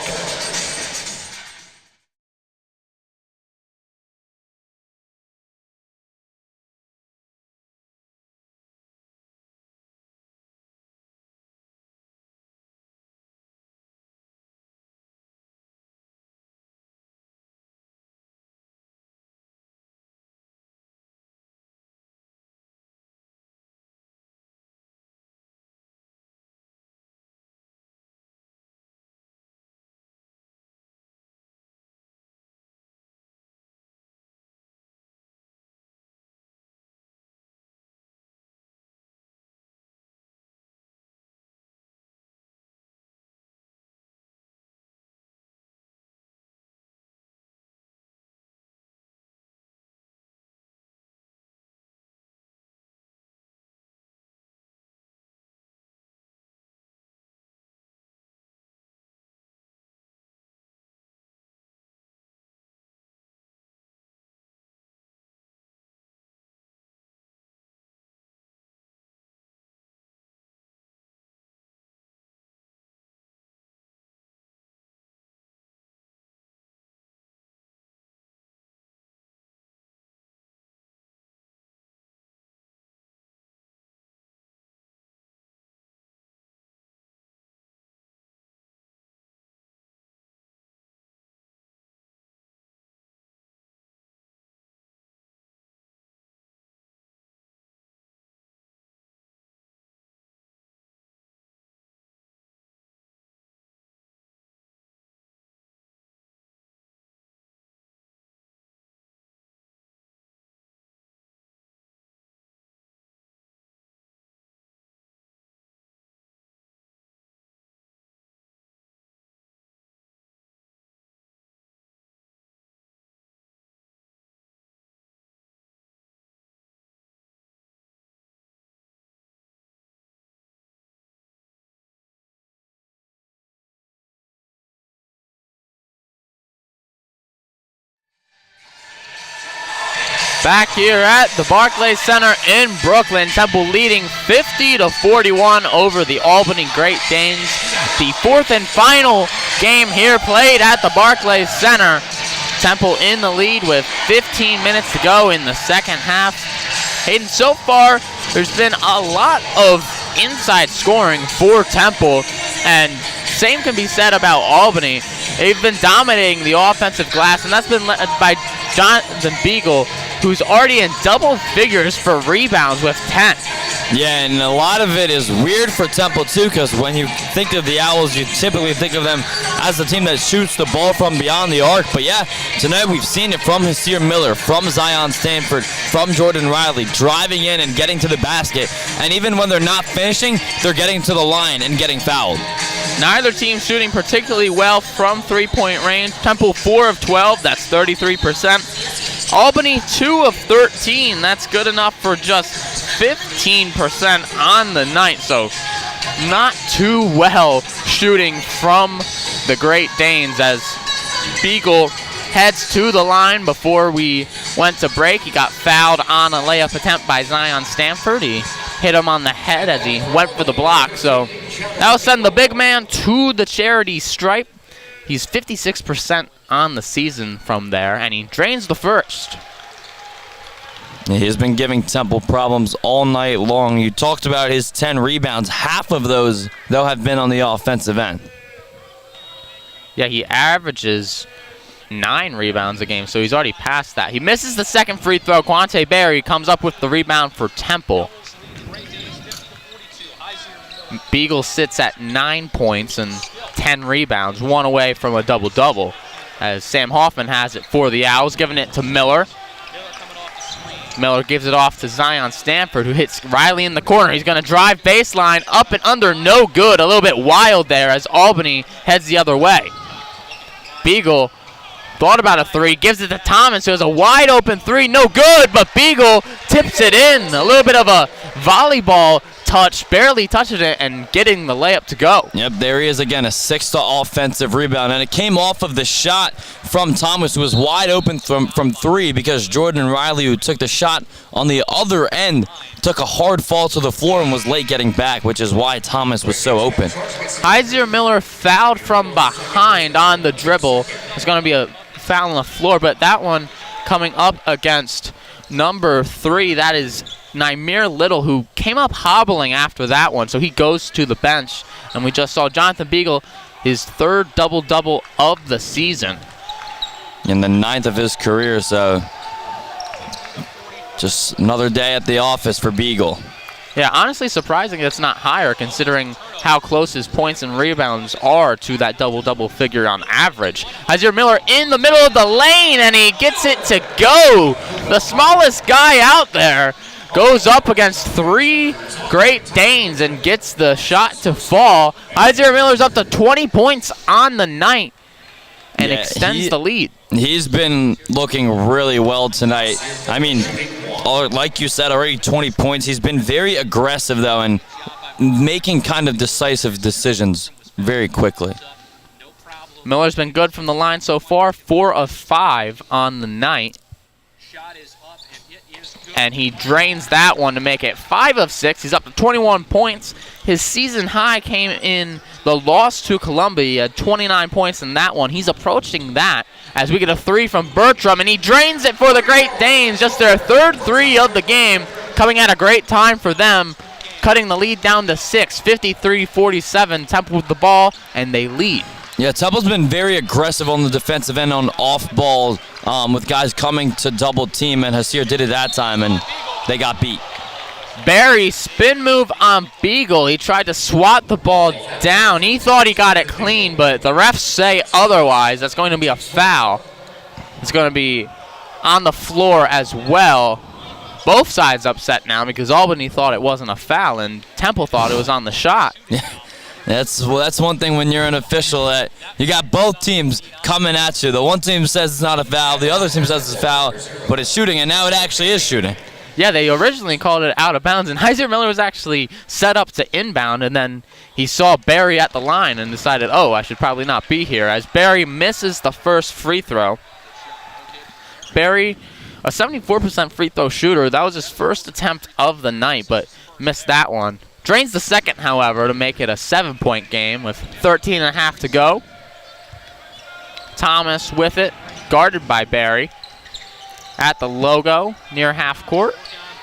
Back here at the Barclays Center in Brooklyn, Temple leading 50-41 over the Albany Great Danes. The fourth and final game here played at the Barclays Center. Temple in the lead with 15 minutes to go in the second half. Hayden, so far there's been a lot of inside scoring for Temple, and same can be said about Albany. They've been dominating the offensive glass, and that's been led by Jonathan Beagle, who's already in double figures for rebounds with 10. Yeah, and a lot of it is weird for Temple, too, because when you think of the Owls, you typically think of them as the team that shoots the ball from beyond the arc. But, yeah, tonight we've seen it from Hasir Miller, from Zion Stanford, from Jordan Riley, driving in and getting to the basket. And even when they're not finishing, they're getting to the line and getting fouled. Neither team shooting particularly well from three-point range. Temple 4 of 12, that's 33%. Albany 2 of 13, that's good enough for just 15% on the night. So not too well shooting from the Great Danes as Beagle heads to the line. Before we went to break, he got fouled on a layup attempt by Zion Stanford. He hit him on the head as he went for the block. So that will send the big man to the charity stripe. He's 56% on the season from there, and he drains the first. He's been giving Temple problems all night long. You talked about his 10 rebounds. Half of those, though, have been on the offensive end. Yeah, he averages 9 rebounds a game, so he's already past that. He misses the second free throw. Quante Berry comes up with the rebound for Temple. Beagle sits at 9 points and 10 rebounds, one away from a double-double, as Sam Hoffman has it for the Owls, giving it to Miller. Miller gives it off to Zion Stanford, who hits Riley in the corner. He's going to drive baseline, up and under, no good. A little bit wild there as Albany heads the other way. Beagle thought about a three, gives it to Thomas, who has a wide open three, no good, but Beagle tips it in. A little bit of a volleyball touch, barely touches it and getting the layup to go. Yep, there he is again, a 6th offensive rebound, and it came off of the shot from Thomas, who was wide open from 3 because Jordan Riley, who took the shot on the other end, took a hard fall to the floor and was late getting back, which is why Thomas was so open. Hasir Miller fouled from behind on the dribble. It's going to be a foul on the floor, but that one coming up against number 3, that is Nymir Little, who came up hobbling after that one, so he goes to the bench. And we just saw Jonathan Beagle, his 3rd double-double of the season. In the 9th of his career, so just another day at the office for Beagle. Yeah, honestly surprising it's not higher considering how close his points and rebounds are to that double-double figure on average. Hasir Miller in the middle of the lane, and he gets it to go. The smallest guy out there goes up against 3 Great Danes and gets the shot to fall. Hasir Miller's up to 20 points on the night and extends the lead. He's been looking really well tonight. I mean, like you said, already 20 points. He's been very aggressive, though, and making kind of decisive decisions very quickly. Miller's been good from the line so far, 4 of 5 on the night. And he drains that one to make it 5 of 6. He's up to 21 points. His season high came in the loss to Columbia. He had 29 points in that one. He's approaching that as we get a 3 from Bertram, and he drains it for the Great Danes. Just their 3rd 3 of the game, coming at a great time for them, cutting the lead down to 6, 53-47. Temple with the ball, and they lead. Yeah, Temple's been very aggressive on the defensive end on off balls with guys coming to double team, and Hasir did it that time, and they got beat. Barry, spin move on Beagle. He tried to swat the ball down. He thought he got it clean, but the refs say otherwise. That's going to be a foul. It's going to be on the floor as well. Both sides upset now because Albany thought it wasn't a foul, and Temple thought it was on the shot. That's one thing when you're an official, that you got both teams coming at you. The one team says it's not a foul, the other team says it's a foul, but it's shooting, and now it actually is shooting. Yeah, they originally called it out of bounds, and Hasir Miller was actually set up to inbound, and then he saw Barry at the line and decided, oh, I should probably not be here, as Barry misses the first free throw. Barry a 74% free throw shooter. That was his first attempt of the night, but missed that one. Drains the second, however, to make it a 7-point game with 13.5 to go. Thomas with it, guarded by Barry. At the logo, near half court.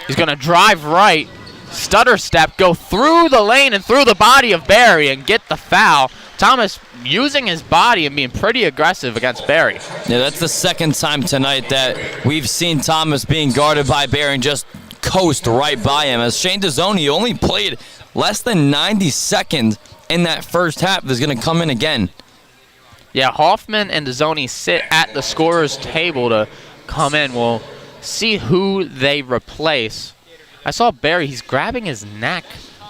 He's going to drive right, stutter step, go through the lane and through the body of Barry and get the foul. Thomas using his body and being pretty aggressive against Barry. Yeah, that's the second time tonight that we've seen Thomas being guarded by Barry and just coast right by him. As Shane Dezzoni only played less than 90 seconds in that first half, is going to come in again. Yeah, Hoffman and Dezzoni sit at the scorer's table to come in. We'll see who they replace. I saw Barry, he's grabbing his neck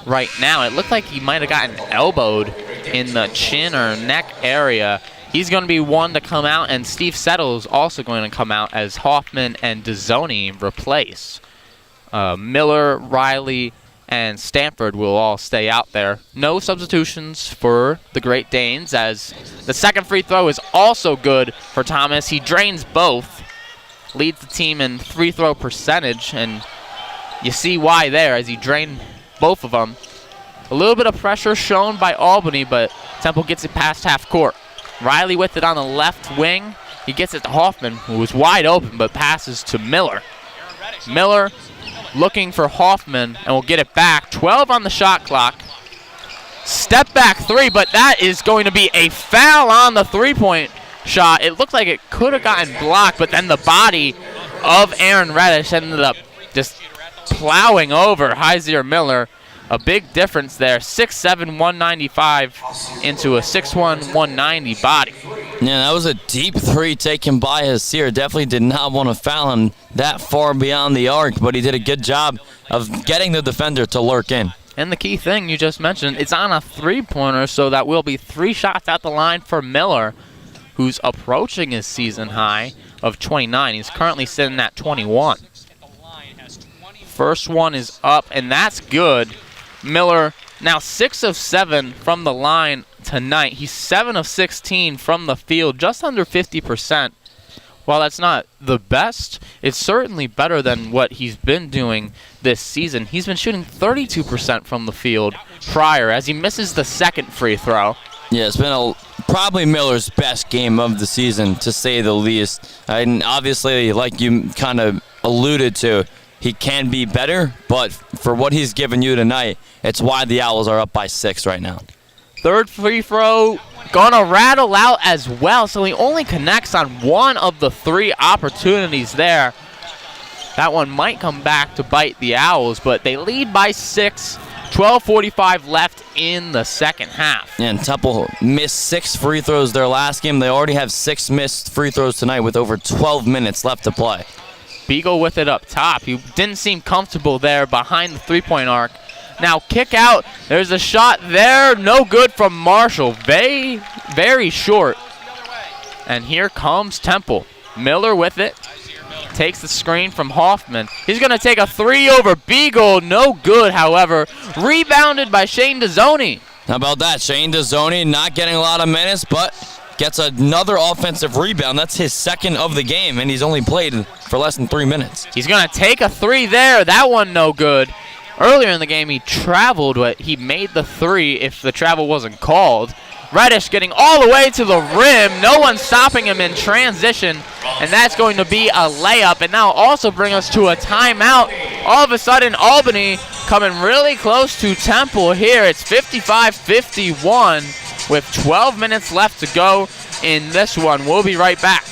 right now. It looked like he might have gotten elbowed in the chin or neck area. He's going to be one to come out, and Steve Settle is also going to come out as Hoffman and Dezzoni replace. Miller, Riley, and Stanford will all stay out there. No substitutions for the Great Danes, as the second free throw is also good for Thomas. He drains both, leads the team in free throw percentage, and you see why there as he drained both of them. A little bit of pressure shown by Albany, but Temple gets it past half court. Riley with it on the left wing. He gets it to Hoffman, who was wide open, but passes to Miller. Miller looking for Hoffman, and will get it back. 12 on the shot clock. Step back three, but that is going to be a foul on the three-point shot. It looked like it could have gotten blocked, but then the body of Aaron Reddish ended up just plowing over Hyzier Miller. A big difference there. 6'7", 195 into a 6'1", 190 body. Yeah, that was a deep three taken by Hyzier. Definitely did not want to foul him that far beyond the arc, but he did a good job of getting the defender to lurk in. And the key thing you just mentioned, it's on a three-pointer, so that will be 3 shots at the line for Miller, who's approaching his season high of 29. He's currently sitting at 21. First one is up, and that's good. Miller now 6 of 7 from the line tonight. He's 7 of 16 from the field, just under 50%. While that's not the best, it's certainly better than what he's been doing this season. He's been shooting 32% from the field prior, as he misses the second free throw. Yeah, it's been probably Miller's best game of the season, to say the least. And obviously, like you kind of alluded to, he can be better, but for what he's given you tonight, it's why the Owls are up by 6 right now. Third free throw gonna rattle out as well, so he only connects on 1 of the 3 opportunities there. That one might come back to bite the Owls, but they lead by 6. 12:45 left in the second half. And Temple missed 6 free throws their last game. They already have 6 missed free throws tonight with over 12 minutes left to play. Beagle with it up top. He didn't seem comfortable there behind the three-point arc. Now kick out. There's a shot there. No good from Marshall. Very, very short. And here comes Temple. Miller with it. Takes the screen from Hoffman. He's going to take a 3 over Beagle. No good, however. Rebounded by Shane Dezzoni. How about that? Shane Dezzoni not getting a lot of minutes, but gets another offensive rebound. That's his second of the game, and he's only played for less than 3 minutes. He's going to take a 3 there. That one no good. Earlier in the game, he traveled, but he made the 3 if the travel wasn't called. Reddish getting all the way to the rim. No one stopping him in transition, and that's going to be a layup. And now also bring us to a timeout. All of a sudden, Albany coming really close to Temple here. It's 55-51 with 12 minutes left to go in this one. We'll be right back.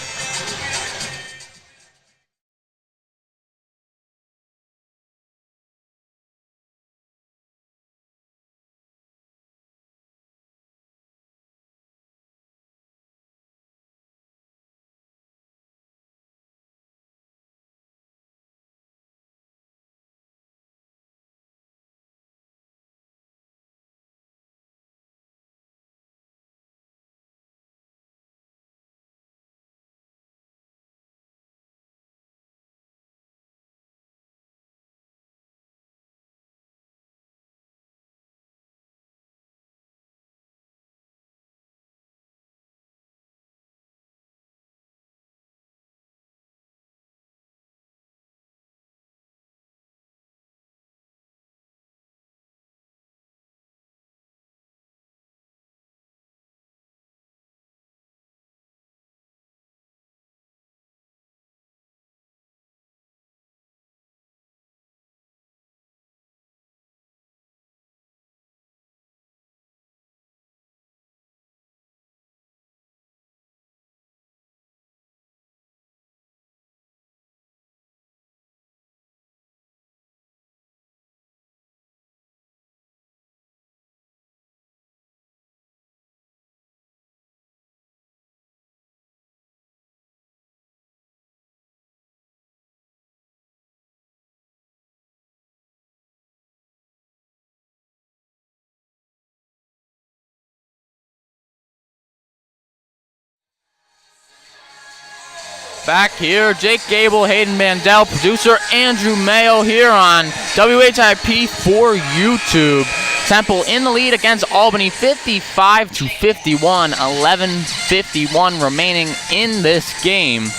Back here, Jake Gable, Hayden Mandel, producer Andrew Mayo here on WHIP for YouTube. Temple in the lead against Albany, 55-51, 11:51 remaining in this game,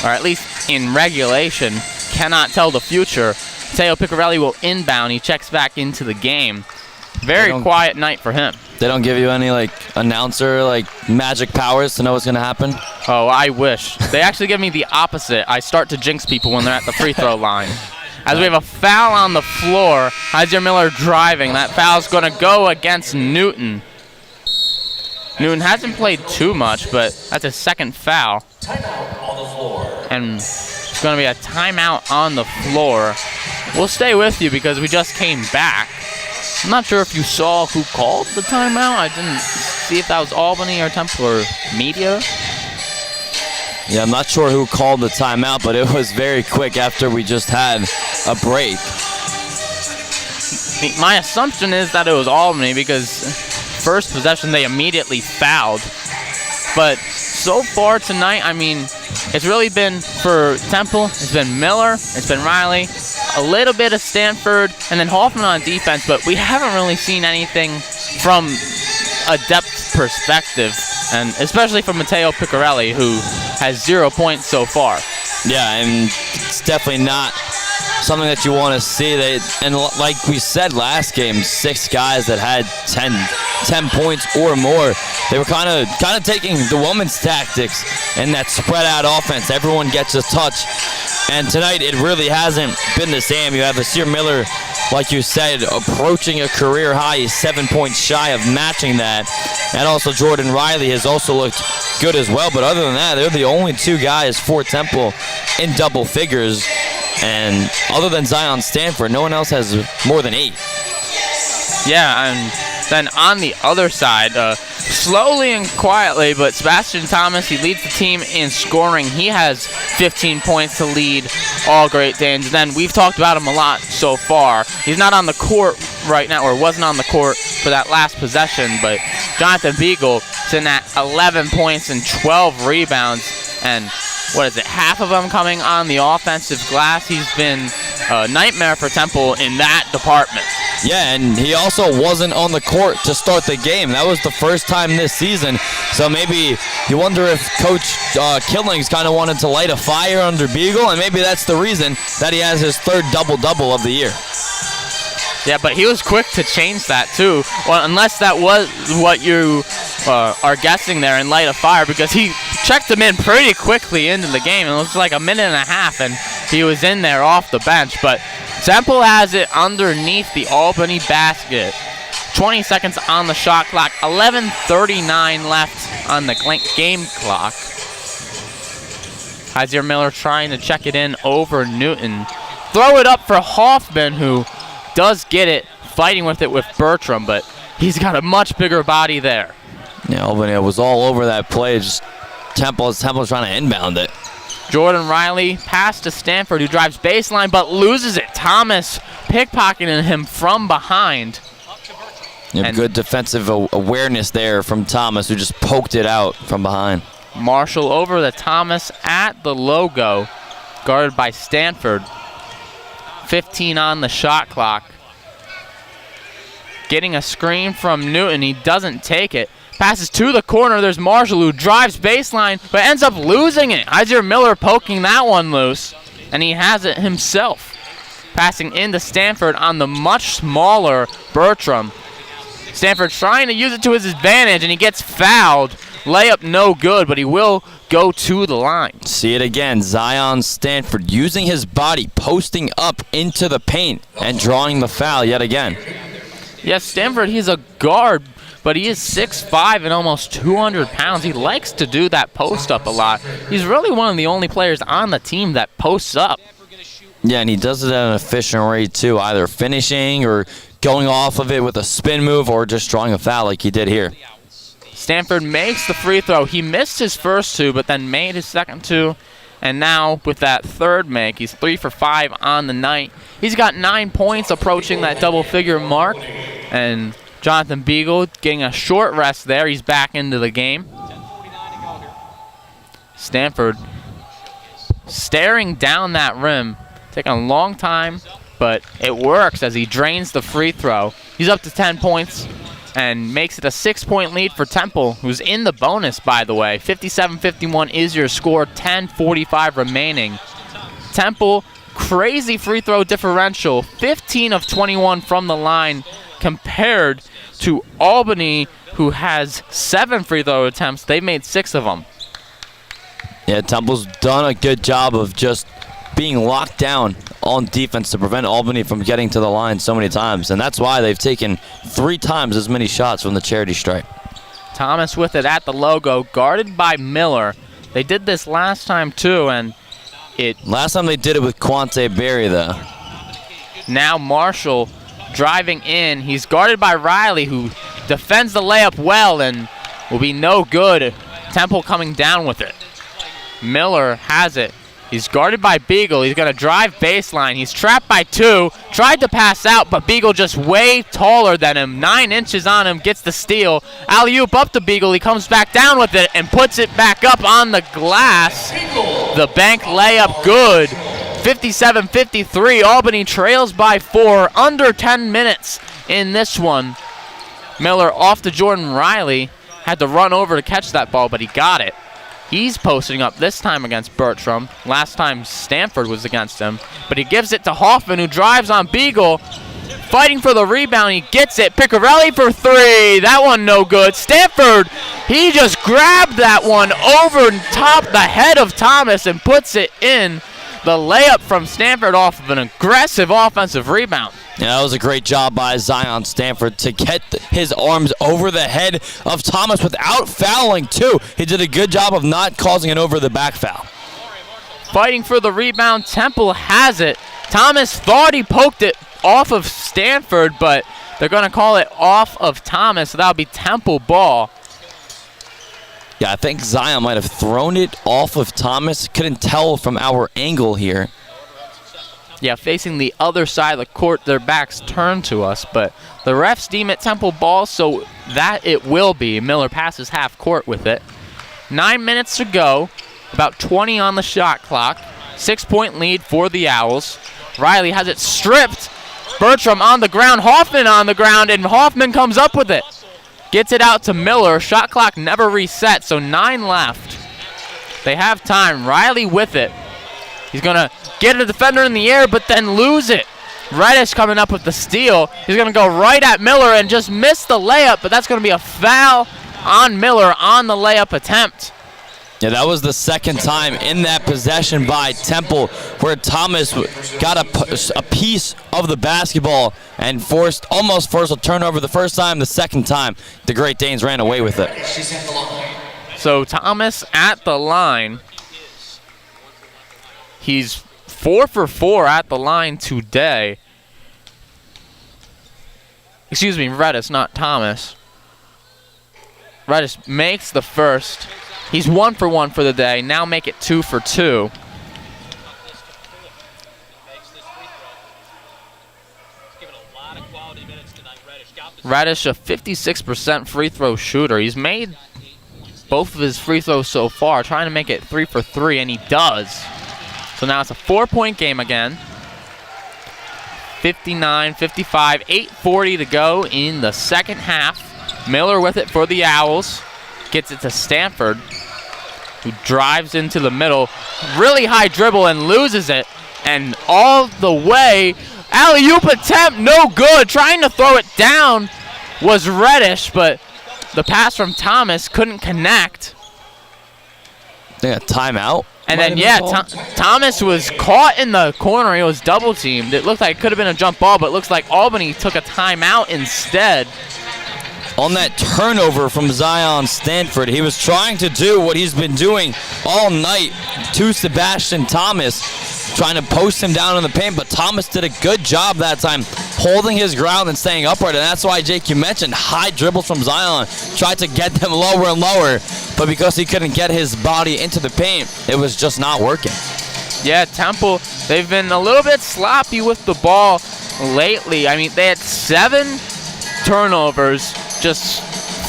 or at least in regulation. Cannot tell the future. Mateo Picarelli will inbound. He checks back into the game. Very quiet night for him. They don't give you any announcer magic powers to know what's gonna happen? Oh, I wish. They actually give me the opposite. I start to jinx people when they're at the free throw line. As we have a foul on the floor, Heiser Miller driving. That foul's gonna go against Newton. Newton hasn't played too much, but that's his second foul. And it's gonna be a timeout on the floor. We'll stay with you because we just came back. I'm not sure if you saw who called the timeout. I didn't see if that was Albany or Temple or media. Yeah, I'm not sure who called the timeout, but it was very quick after we just had a break. My assumption is that it was Albany because first possession they immediately fouled. But so far tonight, I mean, it's really been for Temple, it's been Miller, it's been Riley, a little bit of Stanford, and then Hoffman on defense, but we haven't really seen anything from a depth perspective, and especially from Mateo Picarelli, who has 0 points so far. Yeah, and it's definitely not something that you want to see. And like we said last game, 6 guys that had 10 points or more. They were kind of taking the women's tactics in that spread out offense. Everyone gets a touch. And tonight it really hasn't been the same. You have Asir Miller, like you said, approaching a career high. He's 7 points shy of matching that. And also Jordan Riley has also looked good as well. But other than that, they're the only 2 guys for Temple in double figures. And other than Zion Stanford, no one else has more than 8. Yeah, and then on the other side, slowly and quietly, but Sebastian Thomas, he leads the team in scoring. He has 15 points to lead all Great Danes. And then we've talked about him a lot so far. He's not on the court right now, or wasn't on the court for that last possession, but Jonathan Beagle is in at 11 points and 12 rebounds. And what is it, half of them coming on the offensive glass? He's been a nightmare for Temple in that department. Yeah, and he also wasn't on the court to start the game. That was the first time this season. So maybe you wonder if Coach Killings kind of wanted to light a fire under Beagle, and maybe that's the reason that he has his 3rd double-double of the year. Yeah, but he was quick to change that too. Well, unless that was what you are guessing there and light a fire, because he checked him in pretty quickly into the game. It was like a minute and a half, and he was in there off the bench. But Temple has it underneath the Albany basket. 20 seconds on the shot clock. 11:39 left on the game clock. Heiser Miller trying to check it in over Newton. Throw it up for Hoffman, who does get it, fighting with it with Bertram, but he's got a much bigger body there. Yeah, Albany was all over that play. Just Temple's trying to inbound it. Jordan Riley pass to Stanford, who drives baseline but loses it. Thomas pickpocketing him from behind. Yeah, good defensive awareness there from Thomas, who just poked it out from behind. Marshall over to Thomas at the logo, guarded by Stanford. 15 on the shot clock. Getting a screen from Newton. He doesn't take it. Passes to the corner. There's Marshall, who drives baseline but ends up losing it. Heiser Miller poking that one loose, and he has it himself. Passing into Stanford on the much smaller Bertram. Stanford trying to use it to his advantage, and he gets fouled. Layup no good, but he will go to the line. See it again. Zion Stanford using his body, posting up into the paint, and drawing the foul yet again. Yes, Stanford, he's a guard, but he is 6'5" and almost 200 pounds. He likes to do that post up a lot. He's really one of the only players on the team that posts up. Yeah, and he does it at an efficient rate too, either finishing or going off of it with a spin move or just drawing a foul like he did here. Stanford makes the free throw. He missed his first 2, but then made his second 2. And now with that third make, he's 3 for 5 on the night. He's got 9 points, approaching that double-figure mark. And Jonathan Beagle getting a short rest there. He's back into the game. Stanford staring down that rim, taking a long time, but it works as he drains the free throw. He's up to 10 points and makes it a 6-point lead for Temple, who's in the bonus, by the way. 57-51 is your score, 10:45 remaining. Temple, crazy free throw differential, 15 of 21 from the line, compared to Albany, who has 7 free throw attempts. They've made 6 of them. Yeah, Temple's done a good job of just being locked down on defense to prevent Albany from getting to the line so many times, and that's why they've taken 3 times as many shots from the charity stripe. Thomas with it at the logo, guarded by Miller. They did this last time too, and last time they did it with Quante Berry, though. Now Marshall driving in. He's guarded by Riley, who defends the layup well and will be no good. Temple coming down with it. Miller has it. He's guarded by Beagle. He's going to drive baseline. He's trapped by 2. Tried to pass out, but Beagle just way taller than him. 9 inches on him. Gets the steal. Alley-oop up to Beagle. He comes back down with it and puts it back up on the glass. The bank layup good. 57-53. Albany trails by 4. Under 10 minutes in this one. Miller off to Jordan Riley. Had to run over to catch that ball, but he got it. He's posting up this time against Bertram. Last time Stanford was against him. But he gives it to Hoffman, who drives on Beagle. Fighting for the rebound. He gets it. Piccarelli for 3. That one no good. Stanford, he just grabbed that one over top the head of Thomas and puts it in. The layup from Stanford off of an aggressive offensive rebound. Yeah, that was a great job by Zion Stanford to get his arms over the head of Thomas without fouling, too. He did a good job of not causing an over-the-back foul. Fighting for the rebound. Temple has it. Thomas thought he poked it off of Stanford, but they're going to call it off of Thomas, so that'll be Temple ball. Yeah, I think Zion might have thrown it off of Thomas. Couldn't tell from our angle here. Yeah, facing the other side of the court, their backs turned to us, but the refs deem it Temple ball, so that it will be. Miller passes half court with it. 9 minutes to go, about 20 on the shot clock. 6-point lead for the Owls. Riley has it stripped. Bertram on the ground, Hoffman on the ground, and Hoffman comes up with it. Gets it out to Miller. Shot clock never reset, so 9 left. They have time. Riley with it. He's going to get a defender in the air, but then lose it. Reddish coming up with the steal. He's going to go right at Miller and just miss the layup, but that's going to be a foul on Miller on the layup attempt. Yeah, that was the second time in that possession by Temple where Thomas got a piece of the basketball and almost forced a turnover the first time. The second time, the Great Danes ran away with it. So Thomas at the line. He's 4 for 4 at the line today. Excuse me, Reddish, not Thomas. Reddish makes the first. He's 1 for 1 for the day. Now make it 2 for 2. Reddish, a 56% free throw shooter. He's made both of his free throws so far, trying to make it 3 for 3, and he does. So now it's a 4-point game again. 59-55, 8:40 to go in the second half. Miller with it for the Owls. Gets it to Stanford, who drives into the middle. Really high dribble and loses it. And all the way, alley-oop attempt, no good. Trying to throw it down was Reddish, but the pass from Thomas couldn't connect. They got timeout. And then, yeah, Thomas was caught in the corner. He was double-teamed. It looked like it could have been a jump ball, but it looks like Albany took a timeout instead. On that turnover from Zion Stanford, he was trying to do what he's been doing all night to Sebastian Thomas, trying to post him down in the paint, but Thomas did a good job that time holding his ground and staying upright, and that's why, Jake, you mentioned high dribbles from Zion, tried to get them lower and lower, but because he couldn't get his body into the paint, it was just not working. Yeah, Temple, they've been a little bit sloppy with the ball lately. I mean, they had 7 turnovers just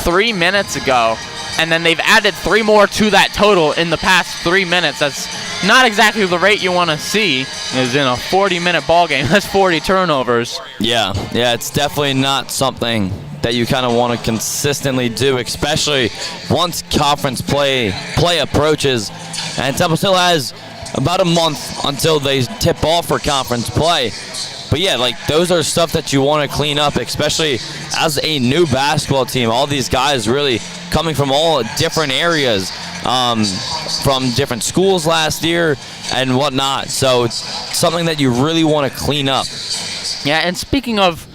3 minutes ago, and then they've added 3 more to that total in the past 3 minutes. That's not exactly the rate you want to see is in a 40-minute ball game. That's 40 turnovers. Yeah, it's definitely not something that you kind of want to consistently do, especially once conference play approaches. And Temple still has about a month until they tip off for conference play. But yeah, like those are stuff that you want to clean up, especially as a new basketball team. All these guys really coming from all different areas, from different schools last year and whatnot. So it's something that you really want to clean up. Yeah, and speaking of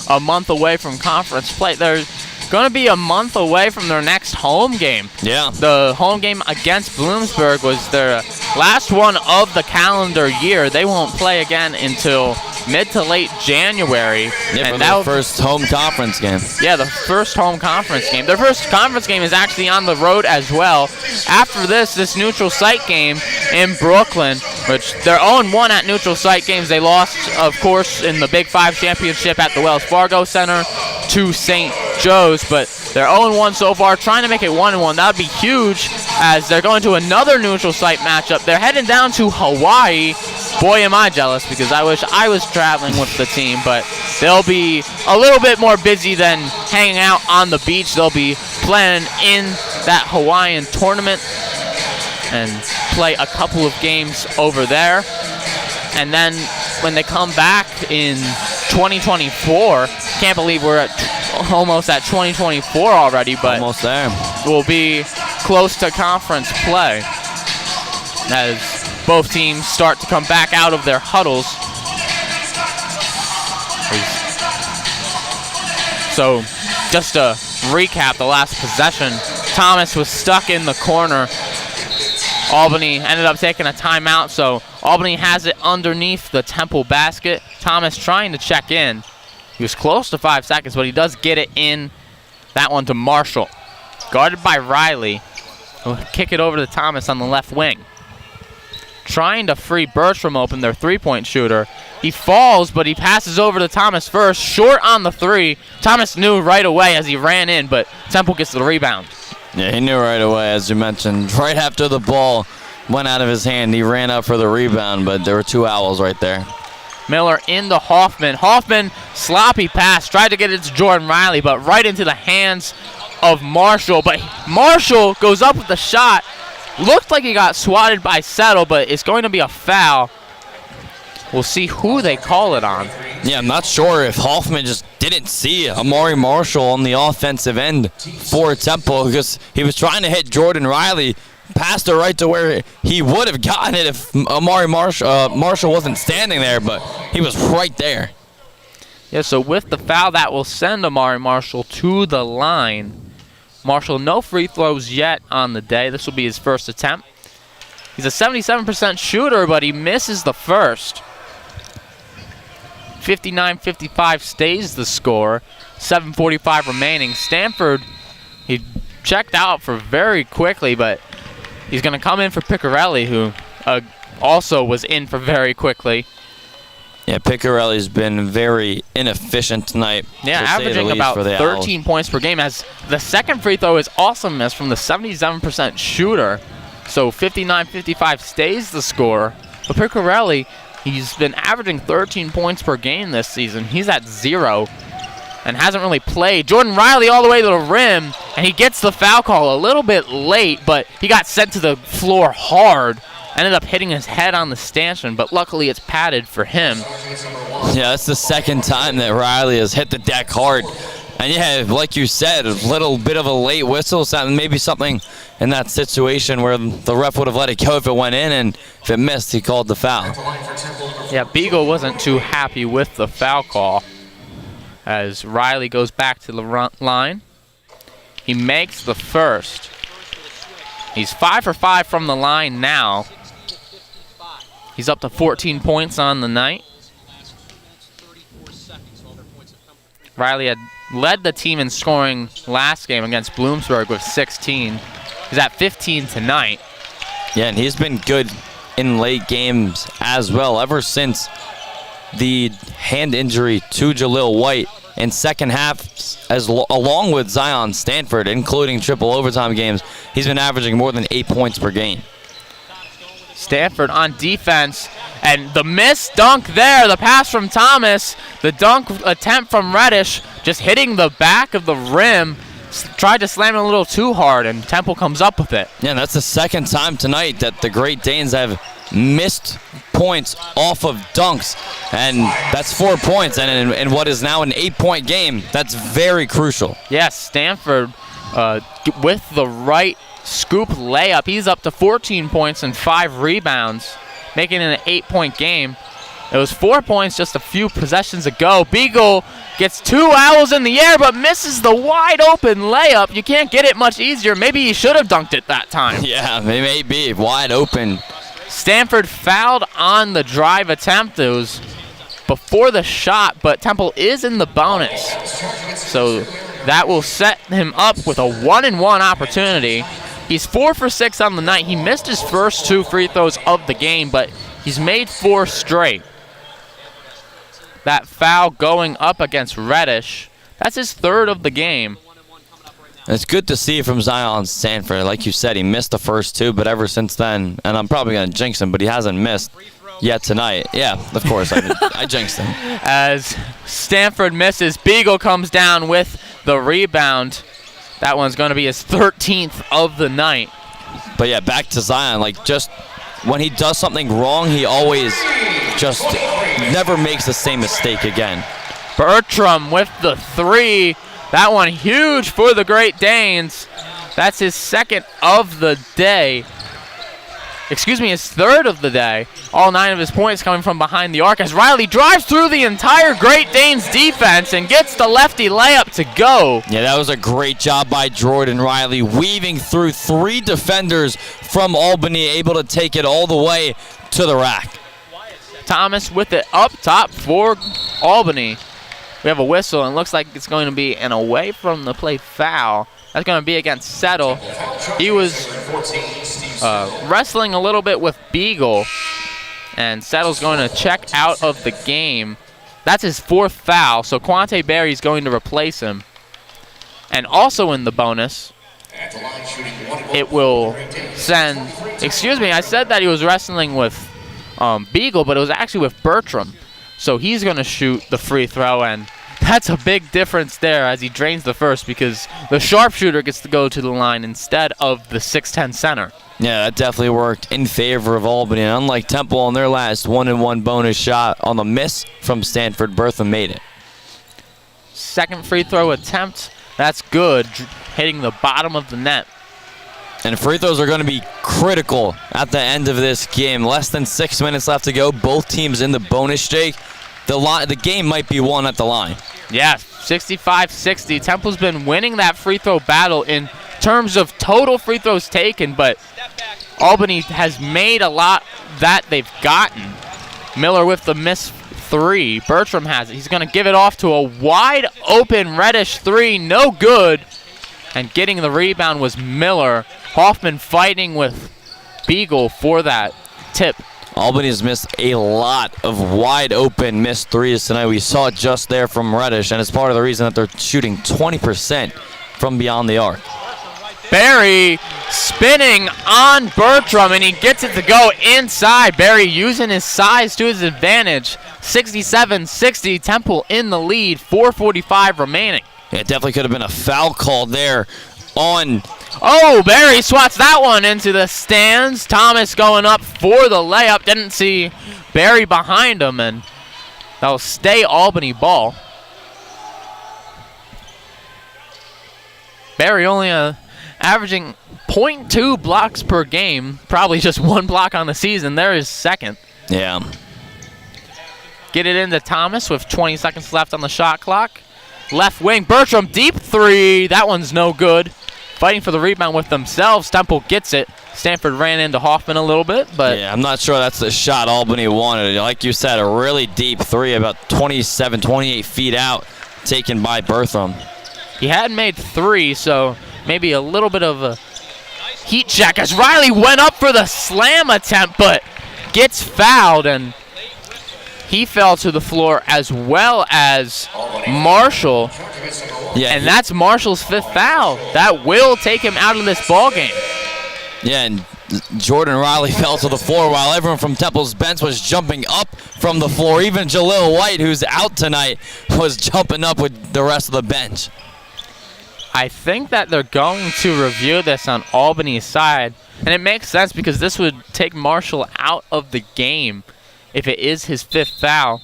a month away from conference play, they're going to be a month away from their next home game. Yeah. The home game against Bloomsburg was their last one of the calendar year. They won't play again until mid to late January. Yeah, for their first home conference game. Yeah, the first home conference game. Their first conference game is actually on the road as well. After this neutral site game in Brooklyn, which they're 0-1 at neutral site games. They lost, of course, in the Big 5 championship at the Wells Fargo Center to St. Joe's, but they're 0-1 so far, trying to make it 1-1. That would be huge as they're going to another neutral site matchup. They're heading down to Hawaii. Boy, am I jealous because I wish I was traveling with the team, but they'll be a little bit more busy than hanging out on the beach. They'll be playing in that Hawaiian tournament and play a couple of games over there. And then when they come back in 2024, can't believe we're almost at 2024 already, but almost there. We'll be close to conference play as both teams start to come back out of their huddles. So just to recap the last possession, Thomas was stuck in the corner. Albany ended up taking a timeout, so Albany has it underneath the Temple basket. Thomas trying to check in. He was close to 5 seconds, but he does get it in. That one to Marshall. Guarded by Riley. He'll kick it over to Thomas on the left wing. Trying to free Bertram open, their three-point shooter. He falls, but he passes over to Thomas first. Short on the three. Thomas knew right away as he ran in, but Temple gets the rebound. Yeah, he knew right away, as you mentioned. Right after the ball went out of his hand, he ran up for the rebound, but there were two owls right there. Miller into Hoffman. Hoffman, sloppy pass. Tried to get it to Jordan Riley, but right into the hands of Marshall. But Marshall goes up with the shot. Looked like he got swatted by Settle, but it's going to be a foul. We'll see who they call it on. Yeah, I'm not sure if Hoffman just didn't see Amari Marshall on the offensive end for Temple because he was trying to hit Jordan Riley, passed it right to where he would have gotten it if Amari Marshall wasn't standing there, but he was right there. Yeah, so with the foul, that will send Amari Marshall to the line. Marshall, no free throws yet on the day. This will be his first attempt. He's a 77% shooter, but he misses the first. 59-55 stays the score. 7:45 remaining. Stanford, he checked out for very quickly, but he's going to come in for Piccarelli, who also was in for very quickly. Yeah, Piccarelli's been very inefficient tonight. Yeah, averaging about 13 points per game. As the second free throw is also missed from the 77% shooter. So 59-55 stays the score. But Piccarelli, he's been averaging 13 points per game this season. He's at 0 and hasn't really played. Jordan Riley all the way to the rim, and he gets the foul call a little bit late, but he got sent to the floor hard. Ended up hitting his head on the stanchion, but luckily it's padded for him. Yeah, that's the second time that Riley has hit the deck hard. And yeah, like you said, a little bit of a late whistle, maybe something in that situation where the ref would have let it go if it went in, and if it missed, he called the foul. Yeah, Beagle wasn't too happy with the foul call as Riley goes back to the line. He makes the first. He's 5 for 5 from the line now. He's up to 14 points on the night. Riley had led the team in scoring last game against Bloomsburg with 16. He's at 15 tonight. Yeah, and he's been good in late games as well ever since the hand injury to Jalil White in second half, along with Zion Stanford, including triple overtime games. He's been averaging more than 8 points per game. Stanford on defense. And the missed dunk there, the pass from Thomas, the dunk attempt from Reddish, just hitting the back of the rim. Tried to slam it a little too hard, and Temple comes up with it. Yeah, and that's the second time tonight that the Great Danes have missed points off of dunks, and that's 4 points. And in what is now an 8-point game, that's very crucial. Yes, Stanford with the right scoop layup, he's up to 14 points and 5 rebounds, making it an 8-point game. It was 4 points just a few possessions ago. Beagle gets 2 owls in the air but misses the wide open layup. You can't get it much easier. Maybe he should have dunked it that time. Yeah, it may be wide open. Stanford fouled on the drive attempt. It was before the shot, but Temple is in the bonus. So that will set him up with a 1-and-1 opportunity. He's 4 for 6 on the night. He missed his first 2 free throws of the game, but he's made 4 straight. That foul going up against Reddish. That's his 3rd of the game. It's good to see from Zion Stanford. Like you said, he missed the first 2, but ever since then, and I'm probably going to jinx him, but he hasn't missed yet tonight. Yeah, of course, I jinxed him. As Stanford misses, Beagle comes down with the rebound. That one's going to be his 13th of the night. But yeah, back to Zion. Like, just when he does something wrong, he always just never makes the same mistake again. Bertram with the 3. That one huge for the Great Danes. That's his 2nd of the day. Excuse me, his 3rd of the day. All 9 of his points coming from behind the arc as Riley drives through the entire Great Danes defense and gets the lefty layup to go. Yeah, that was a great job by Jordan Riley, weaving through 3 defenders from Albany, able to take it all the way to the rack. Thomas with it up top for Albany. We have a whistle, and it looks like it's going to be an away from the play foul. That's going to be against Settle. He was wrestling a little bit with Beagle, and Settle's going to check out of the game. That's his 4th foul, so Quante Berry's going to replace him. And also in the bonus, it will send, excuse me, I said that he was wrestling with Beagle, but it was actually with Bertram. So he's going to shoot the free throw, and that's a big difference there as he drains the first because the sharpshooter gets to go to the line instead of the 6'10 center. Yeah, that definitely worked in favor of Albany. And unlike Temple on their last 1-and-1 bonus shot on the miss from Stanford, Bertram made it. 2nd free throw attempt. That's good, hitting the bottom of the net. And free throws are going to be critical at the end of this game. Less than 6 minutes left to go. Both teams in the bonus streak. The game might be won at the line. Yeah, 65-60. Temple's been winning that free throw battle in terms of total free throws taken, but Albany has made a lot that they've gotten. Miller with the missed 3. Bertram has it. He's going to give it off to a wide open Reddish 3. No good. And getting the rebound was Miller. Hoffman fighting with Beagle for that tip. Albany's missed a lot of wide open missed 3s tonight. We saw it just there from Reddish, and it's part of the reason that they're shooting 20% from beyond the arc. Barry spinning on Bertram, and he gets it to go inside. Barry using his size to his advantage. 67-60, Temple in the lead, 4:45 remaining. Yeah, it definitely could have been a foul call there on... Oh, Barry swats that one into the stands. Thomas going up for the layup. Didn't see Barry behind him, and that'll stay Albany ball. Barry only averaging 0.2 blocks per game. Probably just 1 block on the season. There is 2nd. Yeah. Get it into Thomas with 20 seconds left on the shot clock. Left wing, Bertram, deep 3. That one's no good. Fighting for the rebound with themselves. Temple gets it. Stanford ran into Hoffman a little bit, but... Yeah, I'm not sure that's the shot Albany wanted. Like you said, a really deep 3, about 27, 28 feet out, taken by Bertram. He had made 3, so maybe a little bit of a heat check as Riley went up for the slam attempt, but gets fouled, and he fell to the floor as well as Marshall. Yeah, and that's Marshall's 5th foul. That will take him out of this ball game. Yeah, and Jordan Riley fell to the floor while everyone from Temple's bench was jumping up from the floor. Even Jalil White, who's out tonight, was jumping up with the rest of the bench. I think that they're going to review this on Albany's side, and it makes sense because this would take Marshall out of the game if it is his 5th foul.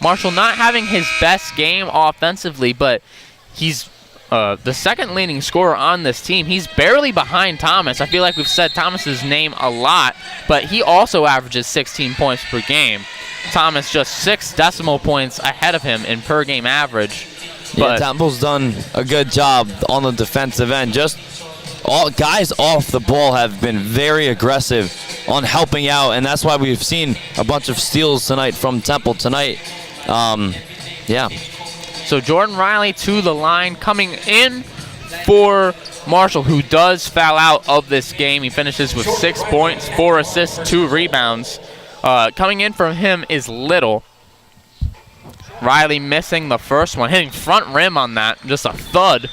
Marshall not having his best game offensively, but he's the second leading scorer on this team. He's barely behind Thomas. I feel like we've said Thomas's name a lot, but he also averages 16 points per game. Thomas just 6 decimal points ahead of him in per game average. Yeah, Temple's done a good job on the defensive end. Just all guys off the ball have been very aggressive on helping out, and that's why we've seen a bunch of steals tonight from Temple tonight. Yeah. So Jordan Riley to the line, coming in for Marshall, who does foul out of this game. He finishes with 6 points, 4 assists, 2 rebounds. Coming in from him is Little. Riley missing the first one, hitting front rim on that. Just a thud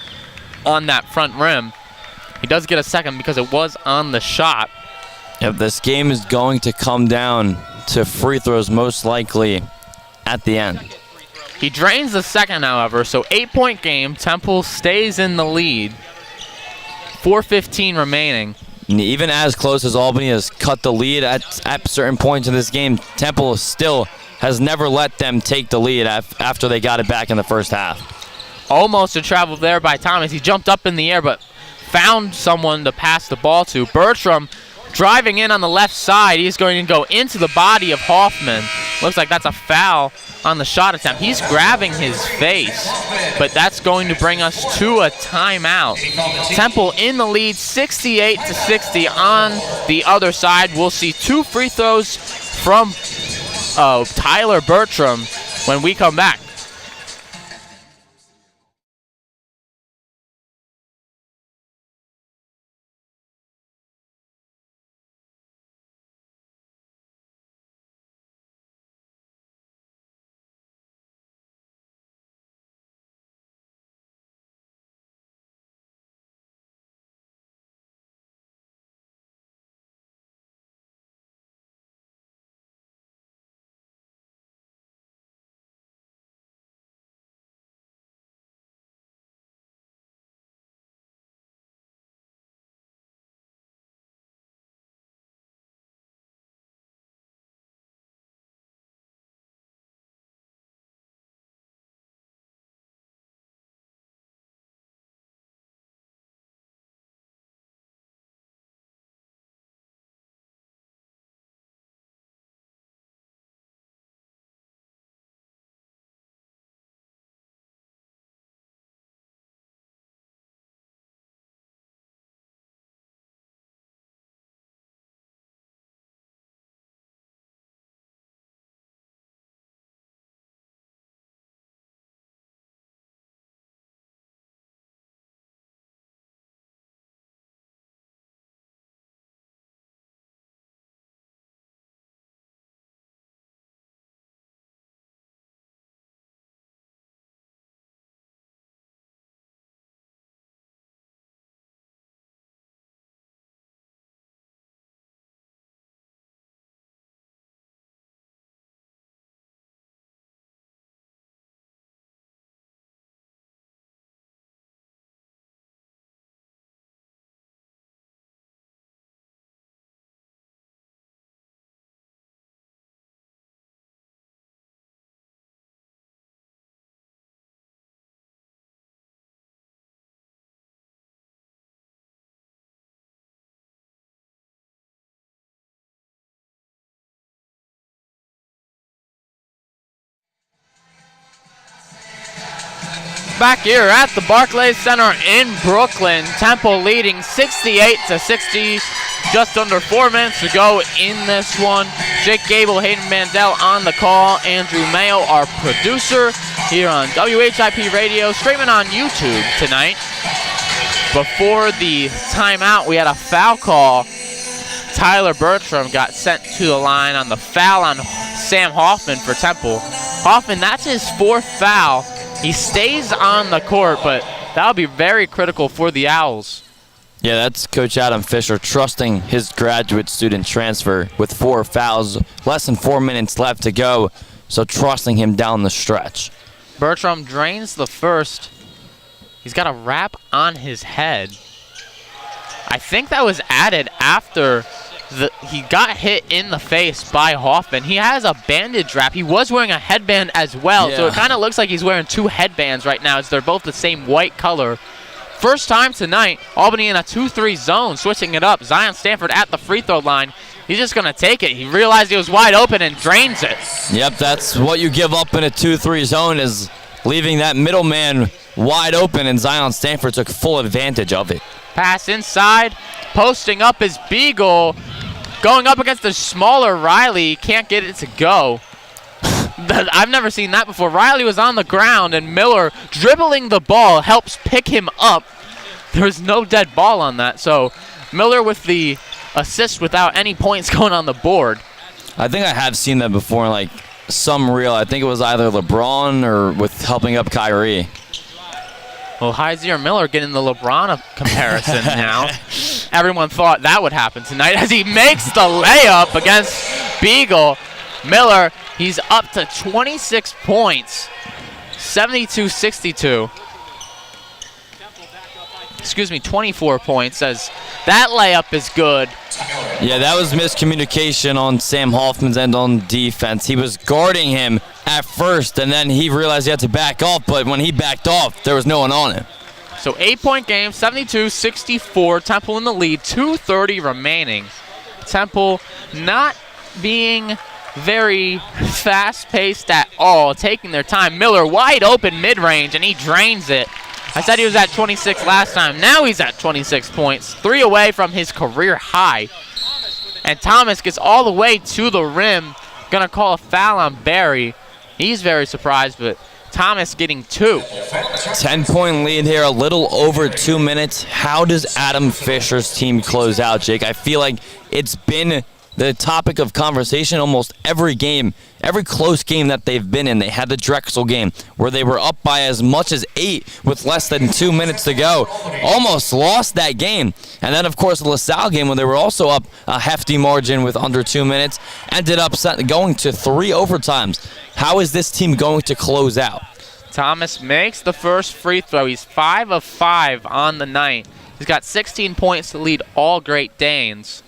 on that front rim. He does get a second because it was on the shot. Yep, this game is going to come down to free throws most likely at the end. He drains the second, however, so 8-point game. Temple stays in the lead. 4:15 remaining. Even as close as Albany has cut the lead at certain points in this game, Temple still has never let them take the lead after they got it back in the first half. Almost a travel there by Thomas. He jumped up in the air, but found someone to pass the ball to. Bertram driving in on the left side. He's going to go into the body of Hoffman. Looks like that's a foul on the shot attempt. He's grabbing his face, but that's going to bring us to a timeout. Temple in the lead, 68-60 on the other side. We'll see 2 free throws from Tyler Bertram when we come back. Back here at the Barclays Center in Brooklyn, Temple leading 68-60. Just under 4 minutes to go in this one. Jake Gable, Hayden Mandel on the call. Andrew Mayo, our producer, here on WHIP Radio, streaming on YouTube tonight. Before the timeout, we had a foul call. Tyler Bertram got sent to the line on the foul on Sam Hoffman for Temple. Hoffman, that's his 4th foul. He stays on the court, but that'll be very critical for the Owls. Yeah, that's Coach Adam Fisher trusting his graduate student transfer with 4 fouls, less than 4 minutes left to go, so trusting him down the stretch. Bertram drains the first. He's got a wrap on his head. I think that was added after he got hit in the face by Hoffman. He has a bandage wrap. He was wearing a headband as well, so it kind of looks like he's wearing 2 headbands right now as they're both the same white color. First time tonight, Albany in a 2-3 zone, switching it up. Zion Stanford at the free throw line. He's just going to take it. He realized he was wide open and drains it. Yep, that's what you give up in a 2-3 zone, is leaving that middleman wide open, and Zion Stanford took full advantage of it. Pass inside. Posting up is Beagle. Going up against the smaller Riley. Can't get it to go. I've never seen that before. Riley was on the ground, and Miller dribbling the ball helps pick him up. There's no dead ball on that, so Miller with the assist without any points going on the board. I think I have seen that before in like some reel. I think it was either LeBron or with helping up Kyrie. Well, Heiser Miller getting the LeBron comparison now. Everyone thought that would happen tonight as he makes the layup against Beagle. Miller, he's up to 26 points, 72-62. Excuse me, 24 points, as that layup is good. Yeah, that was miscommunication on Sam Hoffman's end on defense. He was guarding him at first, and then he realized he had to back off, but when he backed off, there was no one on him. So 8-point game, 72-64, Temple in the lead, 2:30 remaining. Temple not being very fast-paced at all, taking their time. Miller wide open mid-range, and he drains it. I said he was at 26 last time. Now he's at 26 points, 3 away from his career high. And Thomas gets all the way to the rim. Gonna call a foul on Barry. He's very surprised, but Thomas getting 2. 10-point lead here, a little over 2 minutes. How does Adam Fisher's team close out, Jake? I feel like it's been the topic of conversation almost every game, every close game that they've been in. They had the Drexel game where they were up by as much as 8 with less than 2 minutes to go. Almost lost that game. And then, of course, the LaSalle game where they were also up a hefty margin with under 2 minutes. Ended up going to 3 overtimes. How is this team going to close out? Thomas makes the first free throw. He's 5 of 5 on the night. He's got 16 points to lead all Great Danes.